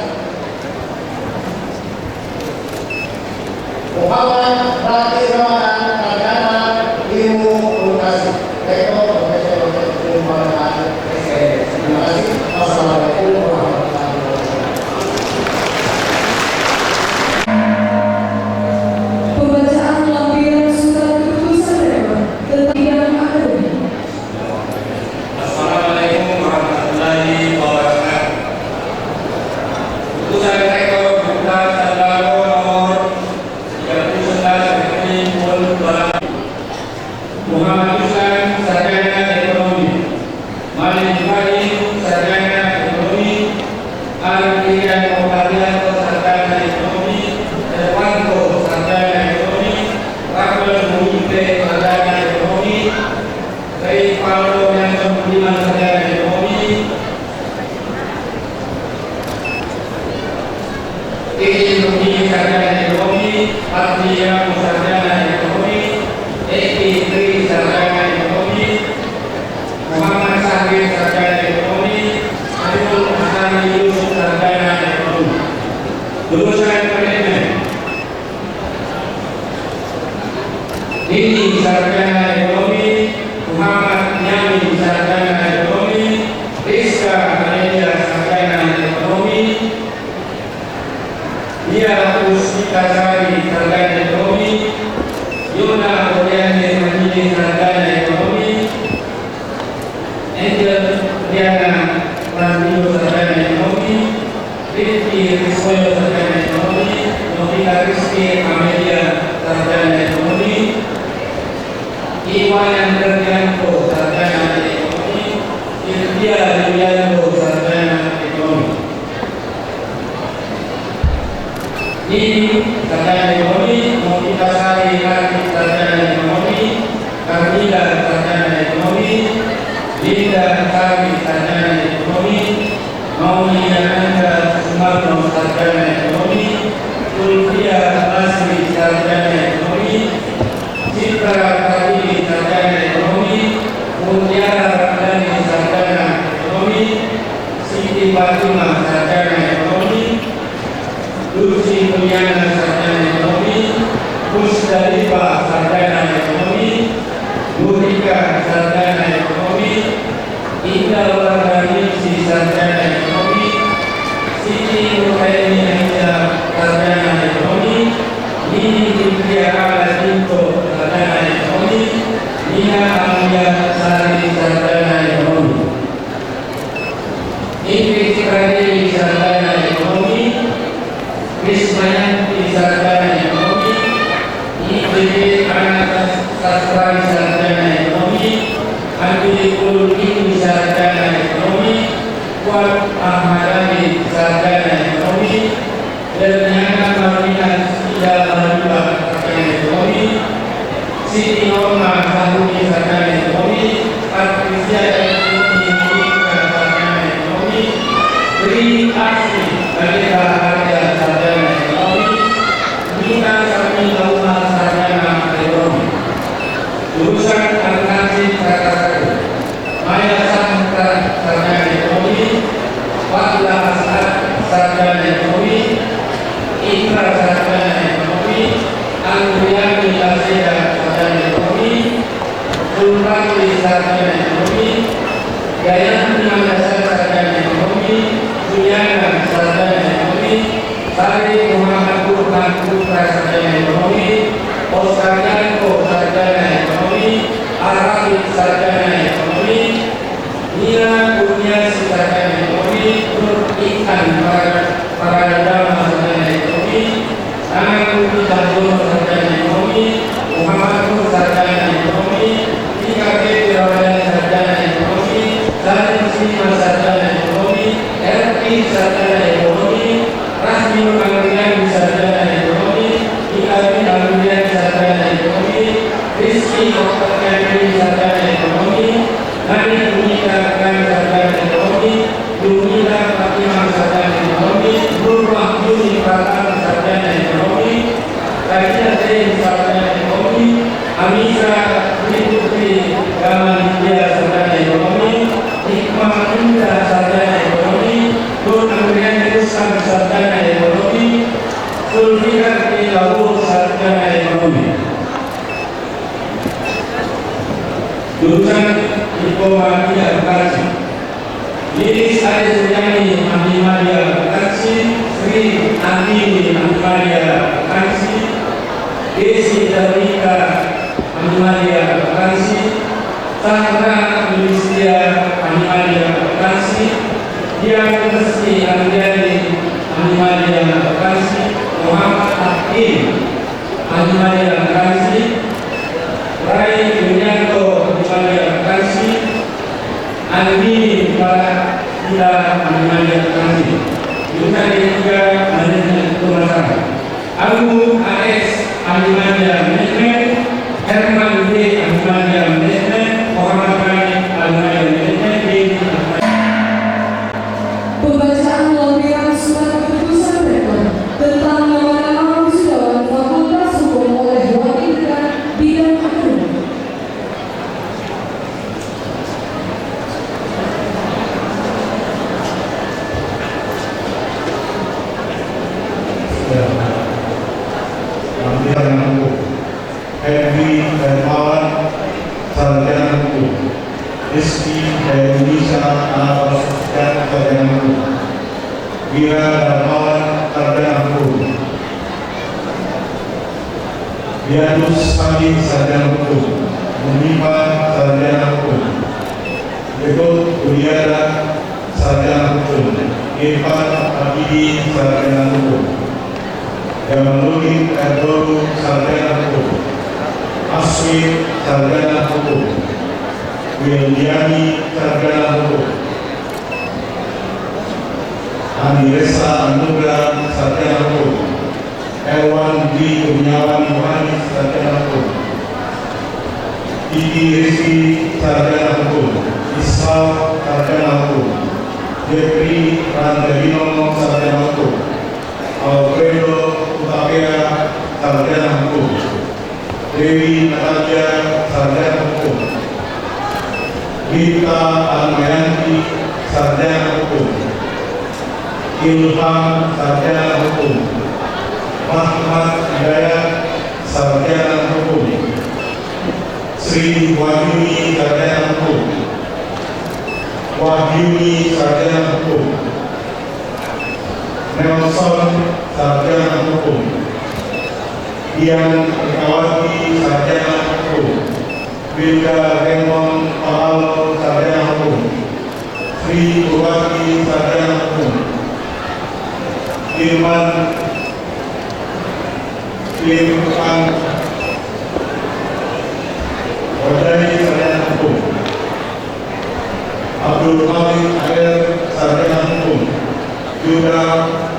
Muhammad Fatih Ramadan sarjana Ilmu Komunikasi. Rektor Profesor Ilmu Pemerintahan SKS. Terima kasih. Wassalamualaikum warahmatullahi wabarakatuh. Pembacaan lampiran surat keputusan rektor tentang bidang akademik. Assalamualaikum warahmatullahi wabarakatuh. Keputusan Rektor Universitas Erlangga nomor 39 Muhammad Hussein sarjana ekonomi, Malik Ibrahim sarjana ekonomi, Arifin Muhammad sarjana ekonomi, Erwanto sarjana ekonomi, Rahman Muhyiddin sarjana ekonomi, Said Paulo Yanson Budiman sarjana ekonomi, Edi Nurdi sarjana ekonomi, Atliya sarjana ekonomi, Eki Tri sarjana ekonomi, Muhammad Sahir sarjana ekonomi, Ariful Hasan Yusuf sarjana ekonomi. Lulusan manajemen. Ini sarjana ekonomi, Muhammad Nyami sarjana ekonomi, Rizka Amelia sarjana ekonomi, Dia Pustika Sari sarjana ekonomi, Yuna Boyani Mahini sarjana ekonomi, Angel Diana Randio sarjana ekonomi, Rifki Rizkoyo sarjana ekonomi, Novita Rizki Amelia sarjana ekonomi, Iwan Terdianto sarjana ekonomi, Irdia Yulianto sarjana ekonomi. Ini sarjana ekonomi, Novita Sari sarjana ekonomi, Kamila sarjana ekonomi, Alifah sarjana ekonomi, Nurika sarjana ekonomi, Indah Wardani sarjana ekonomi, Siti Nurhaini Aisyah sarjana ekonomi, Nini Fitria Alatinto sarjana ekonomi, Nina Amelia Sari sarjana ekonomi, Ingrid Pradewi sarjana ekonomi, Krismayanti sarjana ekonomi, IPB Anak Sastra sarjana ekonomi, Andi Kulkini sarjana ekonomi, Kuat Ahmadani sarjana ekonomi, Derniana Marina Sida Maribah sarjana ekonomi, Siti Norma Sahuni sarjana ekonomi, Patricia Ekonomi sarjana ekonomi, Tri Asri Balita Harja sarjana ekonomi, Nina Sami Lauma sarjana ekonomi, jurusan akuntansi tata kelola, Maya Sahra sarjana ekonomi, Fadla Asad sarjana ekonomi, Ikra sarjana ekonomi, Andriani Laseda sarjana ekonomi, Sulfati sarjana ekonomi, Gayanti Mandasa sarjana ekonomi, Sunyana sarjana ekonomi, Sari Muhammad Burhan Putra sarjana ekonomi, Oscar Yanko sarjana ekonomi, Arafik sarjana ekonomi, Nina Kurniasi sarjana ekonomi, Nur Ikan Paradama sarjana ekonomi, Anang Budi Tanjung sarjana ekonomi, Muhammad Nur sarjana ekonomi, Ika Keti Ramadhan sarjana ekonomi, Salim Sima sarjana ekonomi, RP sarjana ekonomi, Rasmi Pangrian sarjana ekonomi, Ika Pangrian sarjana ekonomi, Rizky Oktaviani sarjana ekonomi, Nani Unika Kan sarjana ekonomi, Lumila Fatimah sarjana ekonomi, Nur Wahyuni Pratama sarjana ekonomi, Kajina Zain sarjana ekonomi, Amisa Putri Gamalidya sarjana ekonomi, Hikmah Indah sarjana ekonomi, Nur Amriani Rustam sarjana ekonomi, Sulfikar Tilawur sarjana ekonomi. Jurusan Informatika Akuntansi, Lilis Adi Suryani Ahlimadia Akuntansi, Sri Andini Ahlimadia Akuntansi, Desi Darwika Ahlimadia Akuntansi, Sandra Yulistia Ahlimadia Akuntansi, Dian Resti Andriani Ahlimadia Akuntansi, Muhammad Hakim Ahlimadia Akuntansi, Rai Yunyanto Ahlimadia Akuntansi, Andi Ila Ahlimadia Akuntansi, jurusan ketiga manajemen pemasaran, Agung AS Ahlimadia Manajemen, Herman D Ahlimadia Manajemen, Muhammad Rani Ahlimadia Manajemen di Pembacaan lampiran surat keputusan rektor tentang nama-nama wisudawan Fakultas Hukum oleh Wakil Dekan Bidang Ekonomi. Sarjana Hukum, Henry Hermawan sarjana Hukum, Rizky Indonesia anak sarjana Hukum, Wira Darmawan sarjana Hukum, Bianus Sami sarjana Hukum, Munima sarjana Hukum, Bekut Kuliara sarjana Hukum, Irfan Abidi sarjana Hukum, Jamaludin Erdoru sarjana Hukum, Aswin sarjana Hukum, Wildiani sarjana Hukum, Andiresa Anugrah sarjana Hukum, Erwan Dwi Kurniawan Yohanis sarjana Hukum, Titi Rizky sarjana Hukum, Ishak sarjana Hukum, Jeffrey Randelino sarjana Hukum, Alfredo Utapia sarjana Hukum, Dewi Natalia sarjana Hukum, Rita Almayanti sarjana Hukum, Ilham sarjana Hukum, Mahmad Hidayat sarjana Sri Wahyuni Sarjana Hukum, Wahyuni Sarjana Hukum, Nelson Sarjana Hukum, Dian Erkawati Sarjana Hukum, Wilda Raymond Pahalo Sarjana Hukum, Sri Purwati Sarjana Hukum, Irman Wadani Sarjana Hukum, Abdul Malik Air Sarjana Hukum, Yuda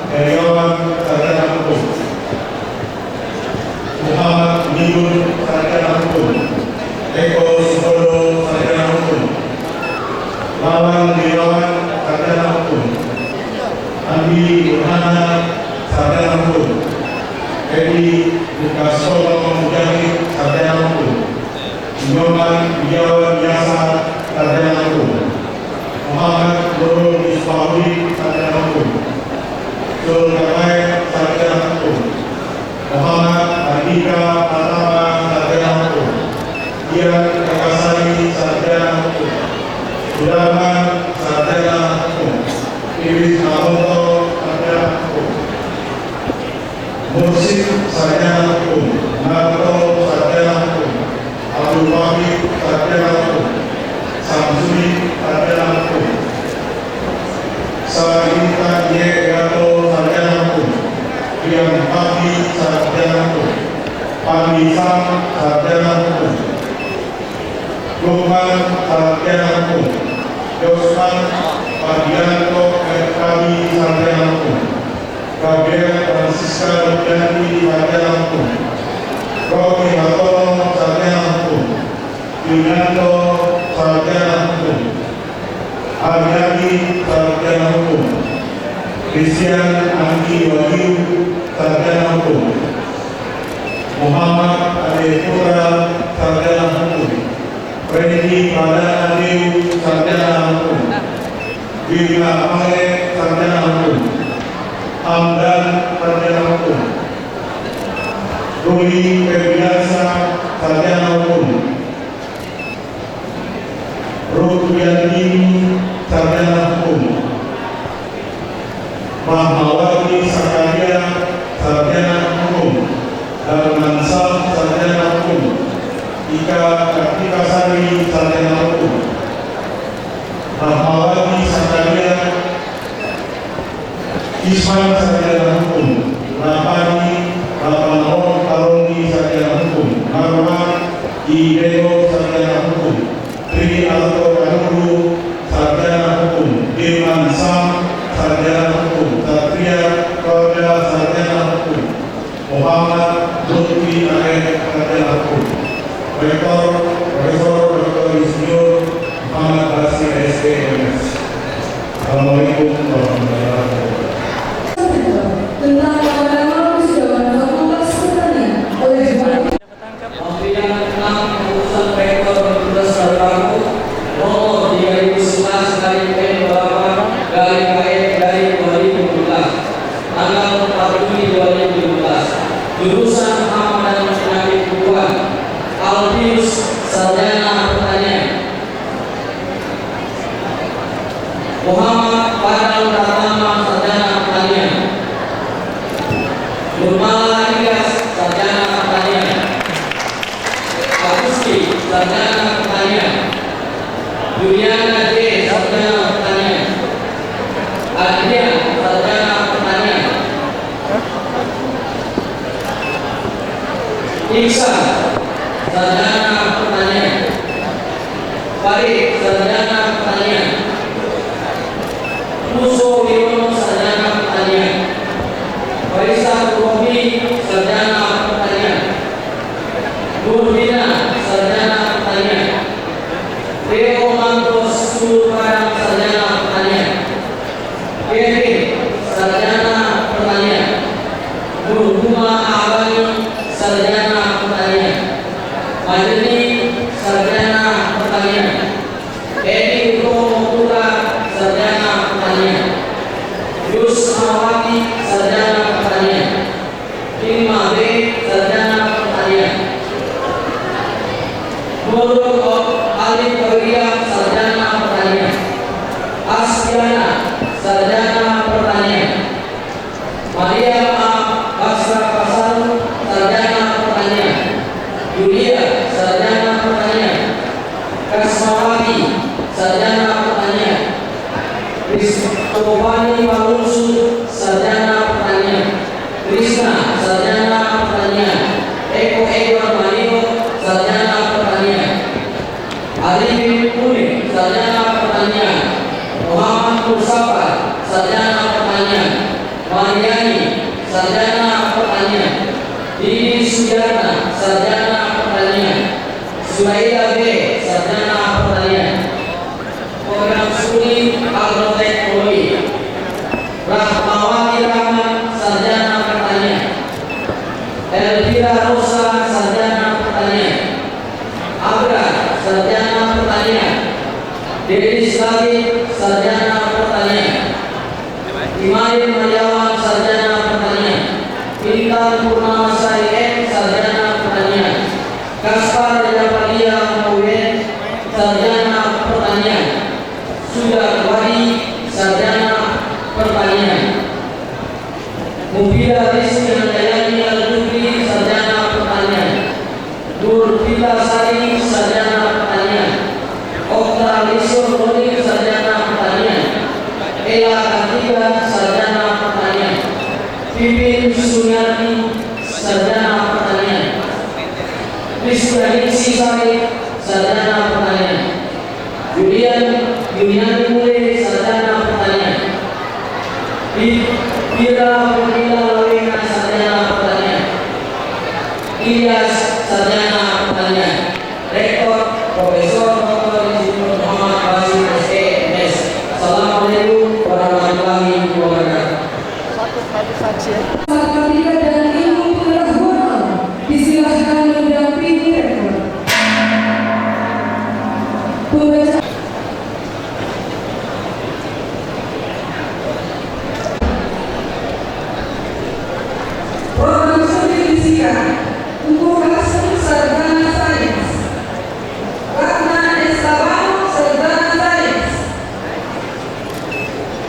Heriawan Sarjana Hukum, Muhammad Nibun Sarjana Hukum, Eko Subodo Sarjana Hukum, Lawan Dirawan Sarjana Hukum, Andi Burhana Sarjana Hukum, Edi Bukasono Mujahid Sarjana Hukum, Nyoman Wijawan Biasa Sarjana Hukum, Muhammad Nurul Ismawi Sarjana Hukum, Zulkarnain Sarjana Hukum, Muhammad Andika Pratama Sarjana Hukum, Dian Ekasari Sarjana Hukum, Sudarman Sarjana Hukum, Iris Mahoto Sarjana Hukum, Mursid Sarjana Hukum, Narto Sarjana Hukum, Abdul Wahid Sarjana Hukum, Samsuri Sarjana Hukum, Sarita Yegato Sarjana Hukum, Rian Pati Sarjana Hukum, Pamisam Sarjana Hukum, Lukman Sarjana Hukum, Yosman Padianto Kami Sarjana Hukum, Gabriel Francisca Rujani Sarjana Hukum, Rocky Hatono Sarjana Hukum, Yunanto Sarjana Hukum, Aryani Sarjana Hukum, Christian Anggi Wahyu Sarjana Hukum, Muhammad Adepura Sarjana Hukum, Freddy Pradana Dew Sarjana Hukum, Bima Amale Sarjana Hukum, Hamdan Sarjana Hukum, Ruli Febriansa Sarjana Hukum, Rukyati Sarjana Hukum, Mahmawati Sakaria Sarjana Hukum, Darmansah Sarjana Hukum, Ika Kartika Sari Sarjana Hukum, Mahmawati Sakaria, Ismail Sarjana Hukum, Rapani Rapanahon Taroni Sarjana Hukum, Marwan Idego Sarjana Hukum, Tri Alto Kanuru Sarjana Hukum, Dirman Sam Sarjana Hukum, Satria Kauda Sarjana Hukum, Muhammad Lutfi Air Sarjana Hukum, Rektor Profesor Dr. Insinyur Muhammad Basir SPMS. Assalamualaikum warahmatullahi wabarakatuh. Tentang Mahkamah Persidangan Fakultas Pertanian oleh Pemberian 6 keputusan rektor Universitas Sarjana nomor 3011 garing P28 garing KE garing 2017 tanggal 4 Juni 2017 jurusan Muhammad dan Penyakit Tubuhan Albius Sarjana Pertanian, Muhammad Fadal Pratama Sarjana Pertanian, Nurmala Ilyas Sarjana Pertanian, Agusti Sarjana Pertanian, Juliana J Sarjana Pertanian, Adrian Sarjana Pertanian, Iksan Sarjana Pertanian, Farid Sarjana Pertanian, Muso Wiono Sarjana Pertanian, Faisal Romi Sarjana Pertanian, Nurhina Sarjana Pertanian, Leo Mantos Surpadang Sarjana Pertanian, Kevin Sarjana Pertanian, Nurhuma Abani Sarjana Pertanian, Madani Sarjana Pertanian, Edi Romotura Sarjana Pertanian, Yus Mawati Sarjana Pertanian, Ilma B Sarjana Pertanian, Nurul Alif Kawiyah, sarjana pertanian. Astiana, sarjana pertanian. Maria A. Basra Pasar, sarjana pertanian. Yulia, sarjana pertanian. Kasmawati, sarjana pertanian. Kristovani Malusu, sarjana pertanian. Krishna, sarjana pertanian. Eko Edward Manio, sarjana pertanian. Arifin Unik, sarjana pertanian. Muhammad Mustafa, sarjana pertanian. Mariani, sarjana pertanian. Didi Sujarna, sarjana pertanian. Sulaida B, sarjana pertanian. Program studi agroteknologi. Rahmawati Rahman, sarjana pertanian. Elvira Rosa, sarjana pertanian. Agra, sarjana pertanian. Dedi Sladi, sarjana pertanian. Imain Mariawan, sarjana pertanian. Intan Purnamasari M, sarjana pertanian. Kaspar Japalia Mauyen, sarjana pertanian. Sudah Wadi, sarjana pertanian. Mubida Rizki Handayani Al-Dukri, sarjana pertanian. Nur Fila Sari, sarjana pertanian. Okta Lisur Roni, sarjana pertanian. Ela Kartika, sarjana pertanian. Pipin Sunyati, sarjana pertanian. Krisdahin Sisari, sarjana pertanian. Yulian Mule, sarjana pertanian. Ira Pemila Lawena, sarjana pertanian. Ilyas, sarjana pertanian. Rektor Profesor Dr. Insinyur Muhammad Basir S.E.M.S. Assalamualaikum warahmatullahi wabarakatuh. Matematika dan ilmu pengetahuan disilahkan mendampingi rektor. Pembaca program studi fisika untuk kelas sarjana sains. Ratna Estabano, sarjana sains.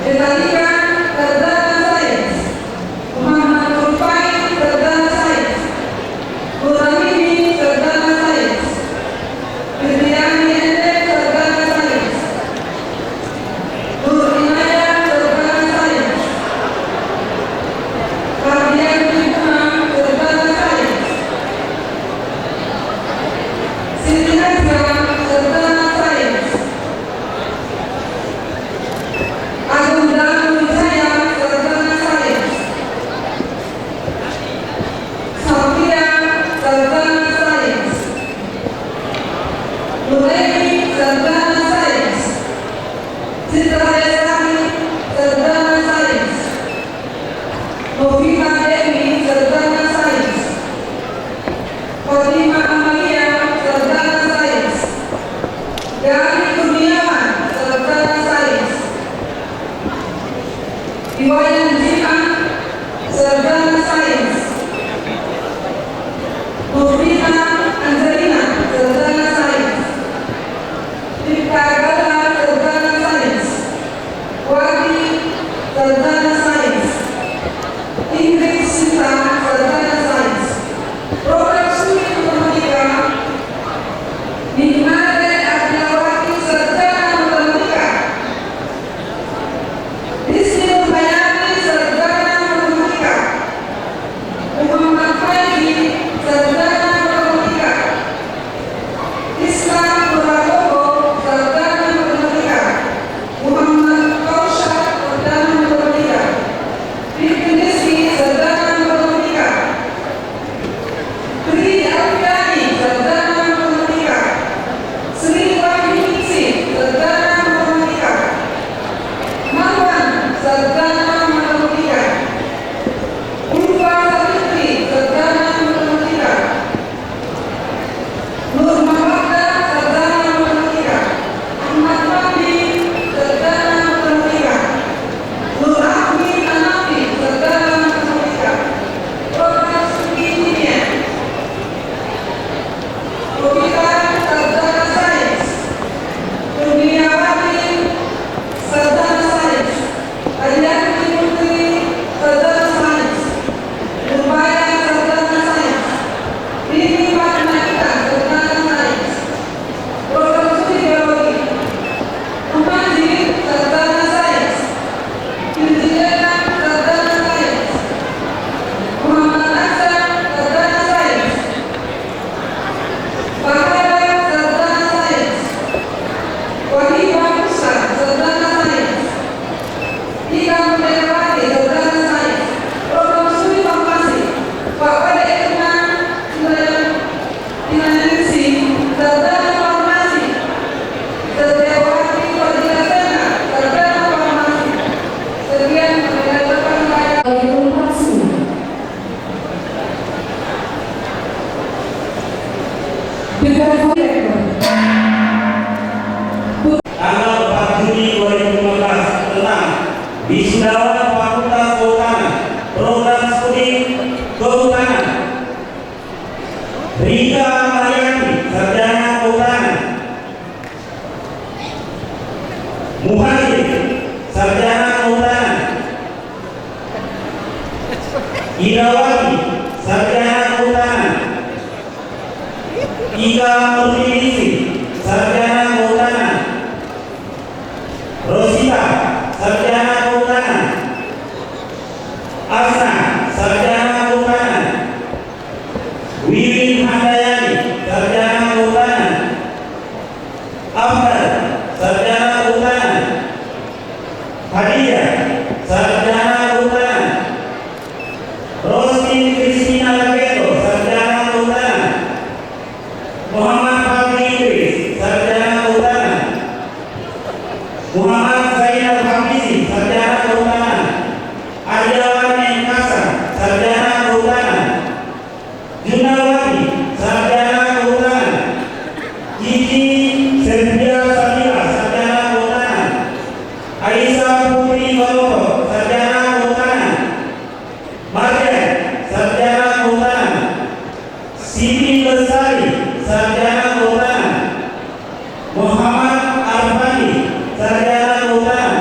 Detalika, sarjana sains. Muhammad dengan rektor. Tanggal 4 Juni 2015 tentang wisudawan Fakultas Kehutanan, Program Studi Kehutanan. Rika Mariani, Sarjana Kehutanan. Muhammad, Sarjana Kehutanan. Irawati, Sarjana Kehutanan. Ika Murtisi, Sarjana Kehutanan. Rosita, Sarjana Kehutanan. Asna, Sarjana Kehutanan. Wiwin Handayani, Sarjana Kehutanan. Afdal, Sarjana Kehutanan. Hadiah, Sarjana Kehutanan. Rostin Kristina Laketo, Sarjana Kehutanan. Muhammad Fadli Idris, Sarjana Kehutanan. Muhammad Zainal Hamisi, Sarjana Kehutanan. Aryawan Enkasa, Sarjana Kehutanan. Junawati, Sarjana Kehutanan. Cici Serdia Sabila, Sarjana Kehutanan. Aisyah Putri Baloto, Sarjana Kehutanan. Marjan, Sarjana Kehutanan. Siti Lestari, Sarjana Kehutanan. Muhammad Arfani, Sarjana Kehutanan.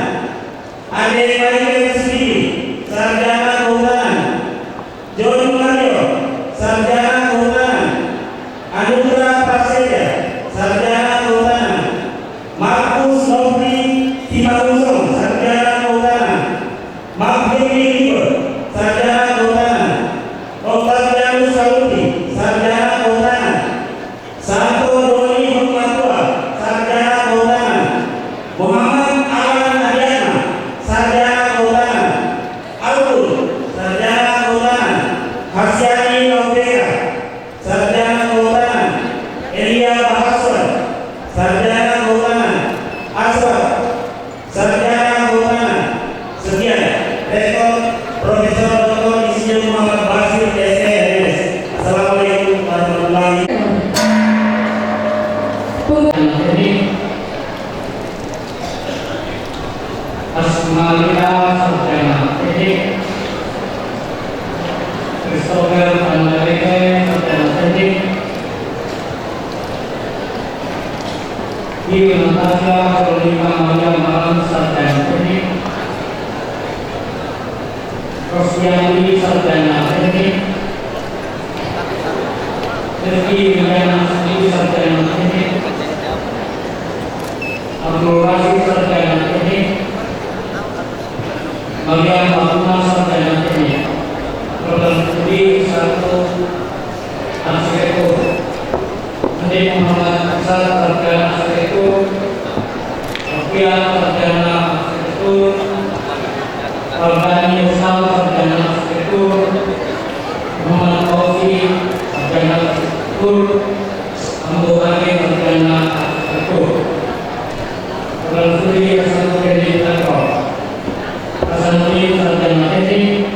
Ade Michael Sendiri, Sarjana Kehutanan. John Mario, Sarjana Kehutanan. Anugrah Prasetya, Sarjana Kehutanan. Markus Nofri Simanusong, Sarjana Kehutanan. Magdeni Liber, Sarjana Kehutanan. Octavianus Saluti, Sarjana Kehutanan. Santo Doni Hukmatua, Sarjana Kehutanan. Muhammad Alan Adiana, Sarjana Kehutanan. Alul, Sarjana Kehutanan. Hasyani Novera, Sarjana Kehutanan. Elia Bahaswan, Sarjana Kehutanan. Aswad, Sarjana Kehutanan. Sekian, Rektor Profesor Dr. Insinyur Muhammad Basir SMS. Assalamualaikum warahmatullahi Jadi Asmalia Sarjana Teknik, Christopher Andaleke Sarjana Teknik, Ibu Natasha Veronica Maria Malam Sarjana Teknik, Rosdiani Sarjana Teknik, Rizky Wilayana Sendiri Sarjana Teknik, Abdul Rasid Sarjana Teknik, Mariam Fatuma Sarjana Teknik, Program Studi 1 Arsitektur, Andi Muhammad Aksar Sarjana Arsitektur, Sofian Sarjana Arsitektur, Albani Usal Sarjana Arsitektur, Muhammad Fauzi Sarjana Arsitektur, Ambo Ali Sarjana Arsitektur. Program Studi S1 Kredit Rektor, Hasanuddin Sarjana Teknik,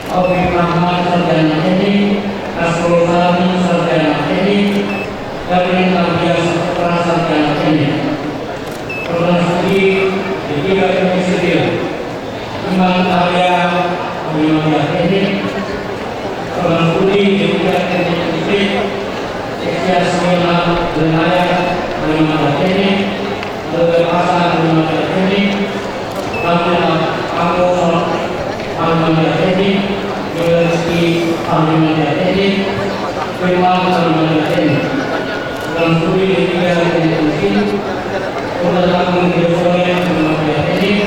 Afiq Rahman Sarjana Teknik, Asrul Sami Sarjana Teknik, Darwin Abdias Saputra Sarjana Teknik. Program Studi D3 Teknik Sipil, Imam Arya Abimania Teknik. Program Studi D3 Teknik Sipil, Eksia Semena Lenaya Abimania Teknik, Dr. Hasan Abimania Teknik, Kamu Abimania Teknik, Yoleski Abimania Teknik, Firman Abimania Teknik. Program Studi D3 Teknik Sipil, Program Agung Desoya Abimania Teknik,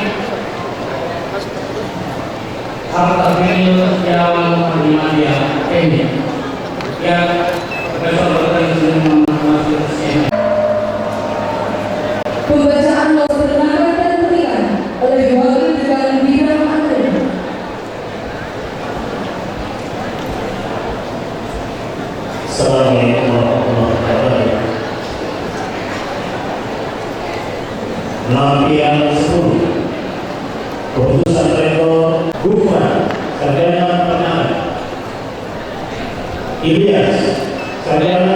Harta Binil Setiawan Abimania Teknik. Ya, Profesor Dr. Insinyur Muhammad Basir SMS. Pembacaan nos keterangan dan pernikahan oleh Wakil Dekan Bidang Akademik. Assalamualaikum warahmatullahi wabarakatuh. Lampiran 10 Keputusan Rektor Gufran Sarjana Penanganan, Ilyas Sarjana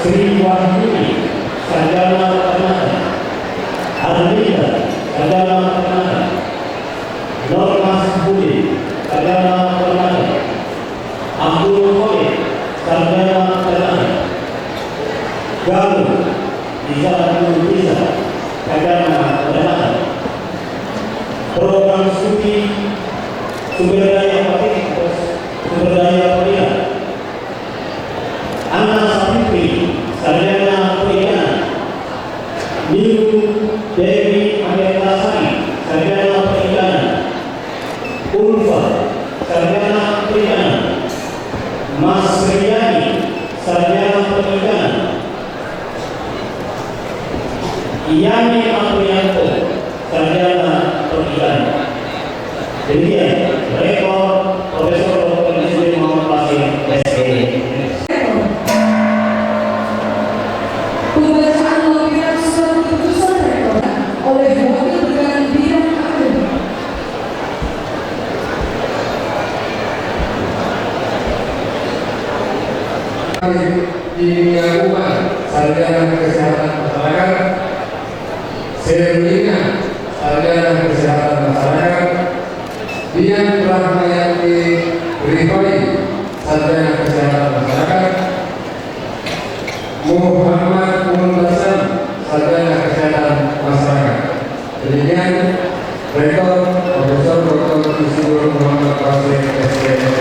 Sri Wahyuni, Sarjana Peternakan. Arlinda, Sarjana Peternakan. Normas Budi, Sarjana Peternakan. Abdul Khalid, Sarjana Peternakan. Galuh Izzadul Iza, Sarjana Peternakan. Program studi sumber daya manusia atau sumber daya perikanan. Anna Safifi, Sarjana Perikanan. Nilu Dewi Ametasari, Sarjana Perikanan. Ulfa, Sarjana Perikanan. Mas Riyani, Sarjana Perikanan. Yani Apriyanto, Sarjana Perikanan. Demikian, Rektor Profesor Dr. Yusri Muhammad Basir, SPM. Pembacaan lampiran surat keputusan rektor oleh Wakil Dekan Bidang Akademik. Dinia Umar, Sarjana Kesehatan Masyarakat. Serlina, Sarjana Kesehatan Masyarakat. Dian Rahmayati Rifai, Sarjana Kesehatan Masyarakat. Muhammad Muntasam, Sarjana Kesehatan Masyarakat. Demikian Rektor Profesor Dr. Yusri Muhammad Basir, SPM.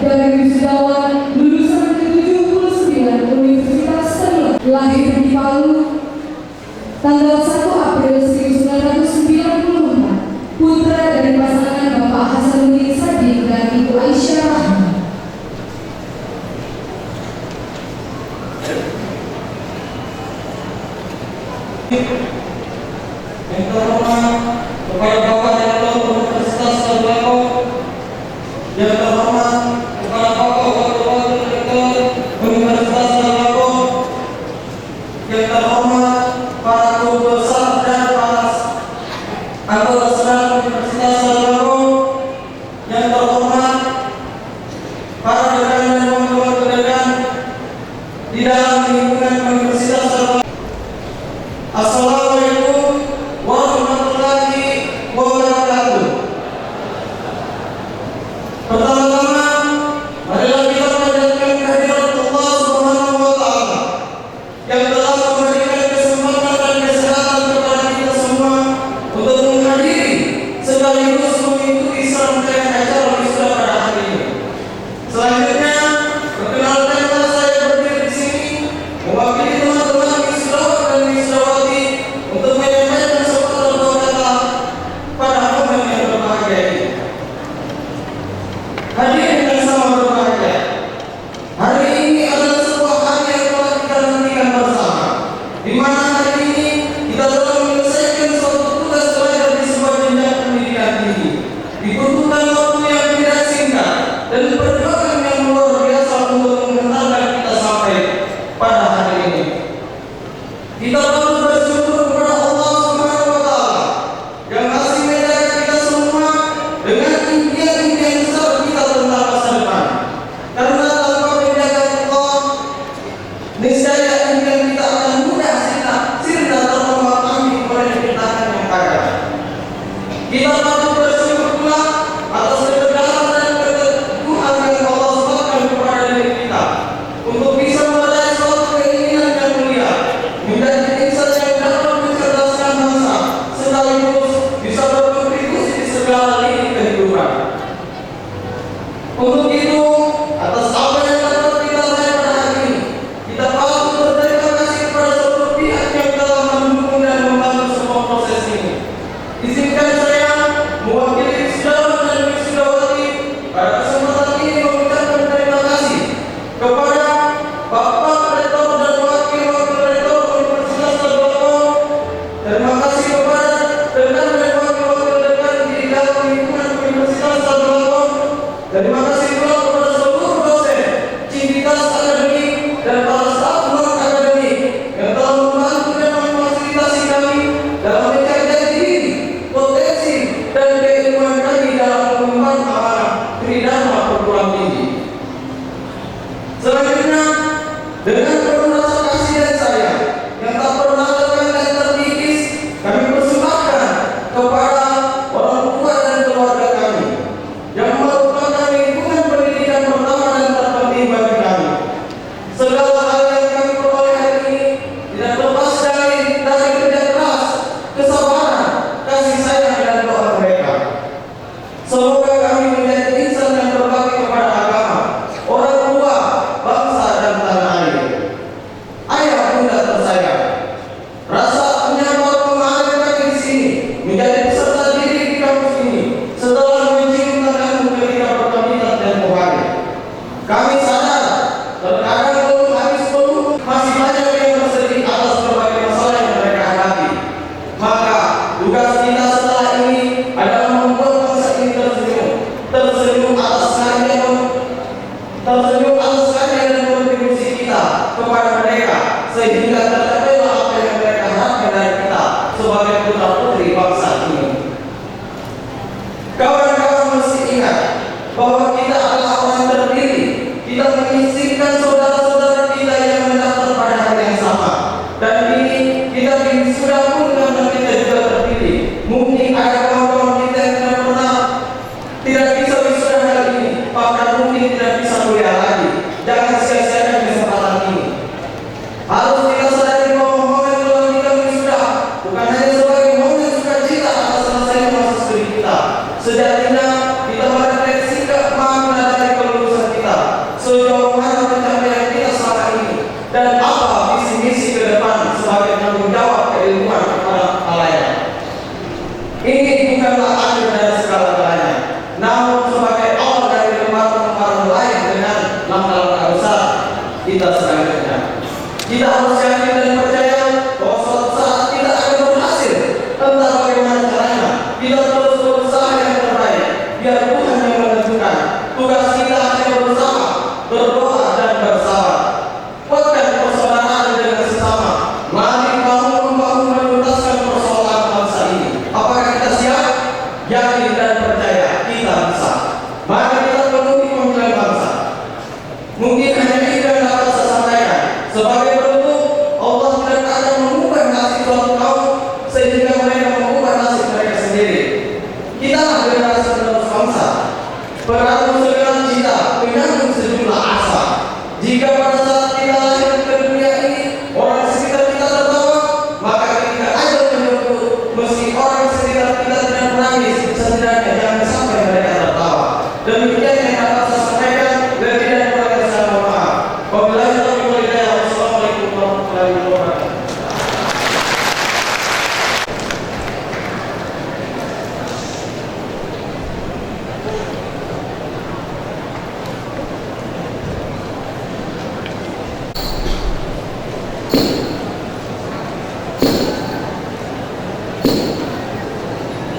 Dari wisudawan lulusan ke-79 Universitas Ternate, lahir di Palu, tanggal 1 April 1994, putra dari pasangan Bapak Hasanuddin Sadiq dan Ibu Aisyah Rahman. Yang terhormat kepada Bapak Rektor Universitas Ternate, yang terhormat kepada Bapak dengan impian-impian besar kita tentang masa depan. Karena tanpa penjagaan Allah, niscaya impian kita akan mudah sirna terbawa kami oleh rintangan yang ada. Kita patut bersyukur pula atas kebenaran dan keteguhan yang Allah sebutkan kepada diri kita untuk bisa meraih suatu keinginan yang mulia, menjadi insan yang dapat mencerdaskan bangsa, sekaligus bisa berkontribusi di segala lini kehidupan. Untuk itu, atas apa yang dapat kita raih pada hari ini, kita patut berterima kasih kepada seluruh pihak yang telah mendukung dan membantu semua proses ini. Izinkan saya mewakili wisudawan dan wisudawati pada kesempatan ini mengucapkan terima kasih kepada Bapak Rektor dan Wakil Rektor Universitas Tadulako. Terima kasih kepada Dekan dan Wakil Dekan di dalam lingkungan Universitas Tadulako. Terima kasih pula kepada seluruh dosen, civitas akademik, dan para staf non akademik yang telah membantu dan memfasilitasi kami dalam menjaga diri, potensi, dan keilmuan kami dalam mengemban amanah tridharma perguruan tinggi. Selanjutnya, dengan penuh rasa kasih dan sayang yang tak pernah lekang dan terkikis, kami persembahkan kepada orang tua dan keluarga kami yang merupakan lingkungan pendidikan pertama dan terpenting bagi kami. Segala hal yang kami peroleh hari ini tidak lepas dari kerja keras, kesabaran, kasih sayang, dan doa mereka. Semoga kami menjadi insan yang berbakti kepada agama, orang tua, bangsa, dan tanah air. Ayah bunda tersayang, rasa nyaman mengalir kami di sini, menjadi peserta didik di kampus ini setelah mencium tanganmu ketika berkandidat dan muhari. Kami sadar terkadang belum habis penuh, masih banyak yang bersedih atas berbagai masalah yang mereka hadapi. Maka tugas kita setelah ini adalah membuat bangsa ini tersenyum atas karya dan kontribusi kita kepada mereka, sehingga tercapailah apa yang mereka harapkan dari kita sebagai putra putri bangsa ini. Kawan-kawan mesti ingat bahwa kita adalah orang terpilih. Kita mengizinkan saudara-saudara kita yang mendaftar pada hari yang sama, dan ini kita sudah pun karena kita juga terpilih. Mungkin ada kawan-kawan kita yang tidak bisa wisuda hari ini, bahkan mungkin tidak bisa kuliah lagi. Jangan sia-siakan kesempatan ini. Harus kita sadari bahwa momen pelantikan wisuda bukan hanya sebagai momen sukacita atas selesainya masa studi kita. Sejatinya kita merefleksikan makna dari kelulusan kita, sejauh mana pencapaian kita selama ini, dan apa visi-misi ke depan sebagai tanggung jawab keilmuan kepada halayak. Ini bukanlah akhir dari segala-galanya, namun sebagai awal dari lembaran-lembaran lain dengan langkah-langkah besar kita selanjutnya. Kita harus yakin dan percaya bahwa suatu saat kita akan berhasil. Entah bagaimana caranya, kita terus berusaha yang terbaik, biar Tuhan yang menentukan. Tugas kita hanya berusaha, berdoa, dan bersabar. Kuatkan persaudaraan dengan sesama. Mari membangun menuntaskan persoalan bangsa ini. Apakah kita siap? Yakin dan percaya kita bisa. Mari kita penuhi panggilan bangsa. Mungkin hanya itu yang dapat saya sampaikan. Sebagai bentuk, Allah tidak akan mengubah nasib suatu kaum sehingga mereka mengubah nasib mereka sendiri. Kita adalah generasi penerus bangsa, perahu segala cita, penyambung sejumlah asa. Jika pada saat kita lahir ke dunia ini orang sekitar kita tertawa, maka ketika ajal menjemput, meski orang sekitar kita tidak menangis, setidaknya jangan sampai mereka tertawa. Demikian yang dapat saya sampaikan. Lebih dan kurang saya mohon maaf. Wabillahi taufiq wal hidayah. Wassalamualaikum warahmatullahi wabarakatuh.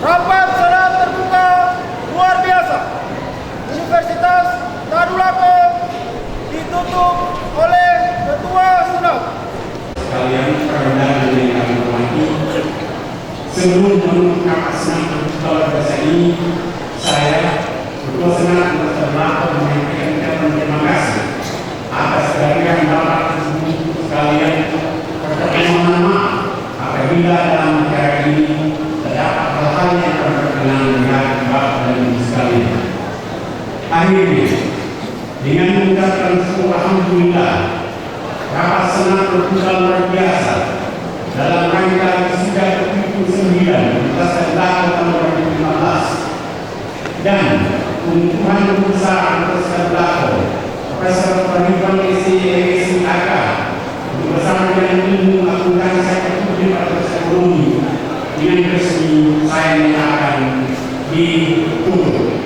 Rapat salam terbuka luar biasa Universitas Tadulako ditutup oleh Ketua Senat. Sekalian rekan-rekan yang kami hormati, sebelum menutup rapat senat terbuka luar biasa ini, saya akhirnya, dengan mengucapkan syukur alhamdulillah, rapat senat terbuka luar biasa dalam rangka wisuda ke-79 Universitas Erlangga tahun 2015 dan pengukuhan besar Universitas Erlangga Profesor Pernikahan SIAK bersama dengan ilmu akuntansi ekonomi pada ekonomi dengan resmi saya akan ditutup.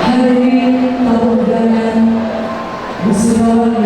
Hadirin tamu undangan, wisudawan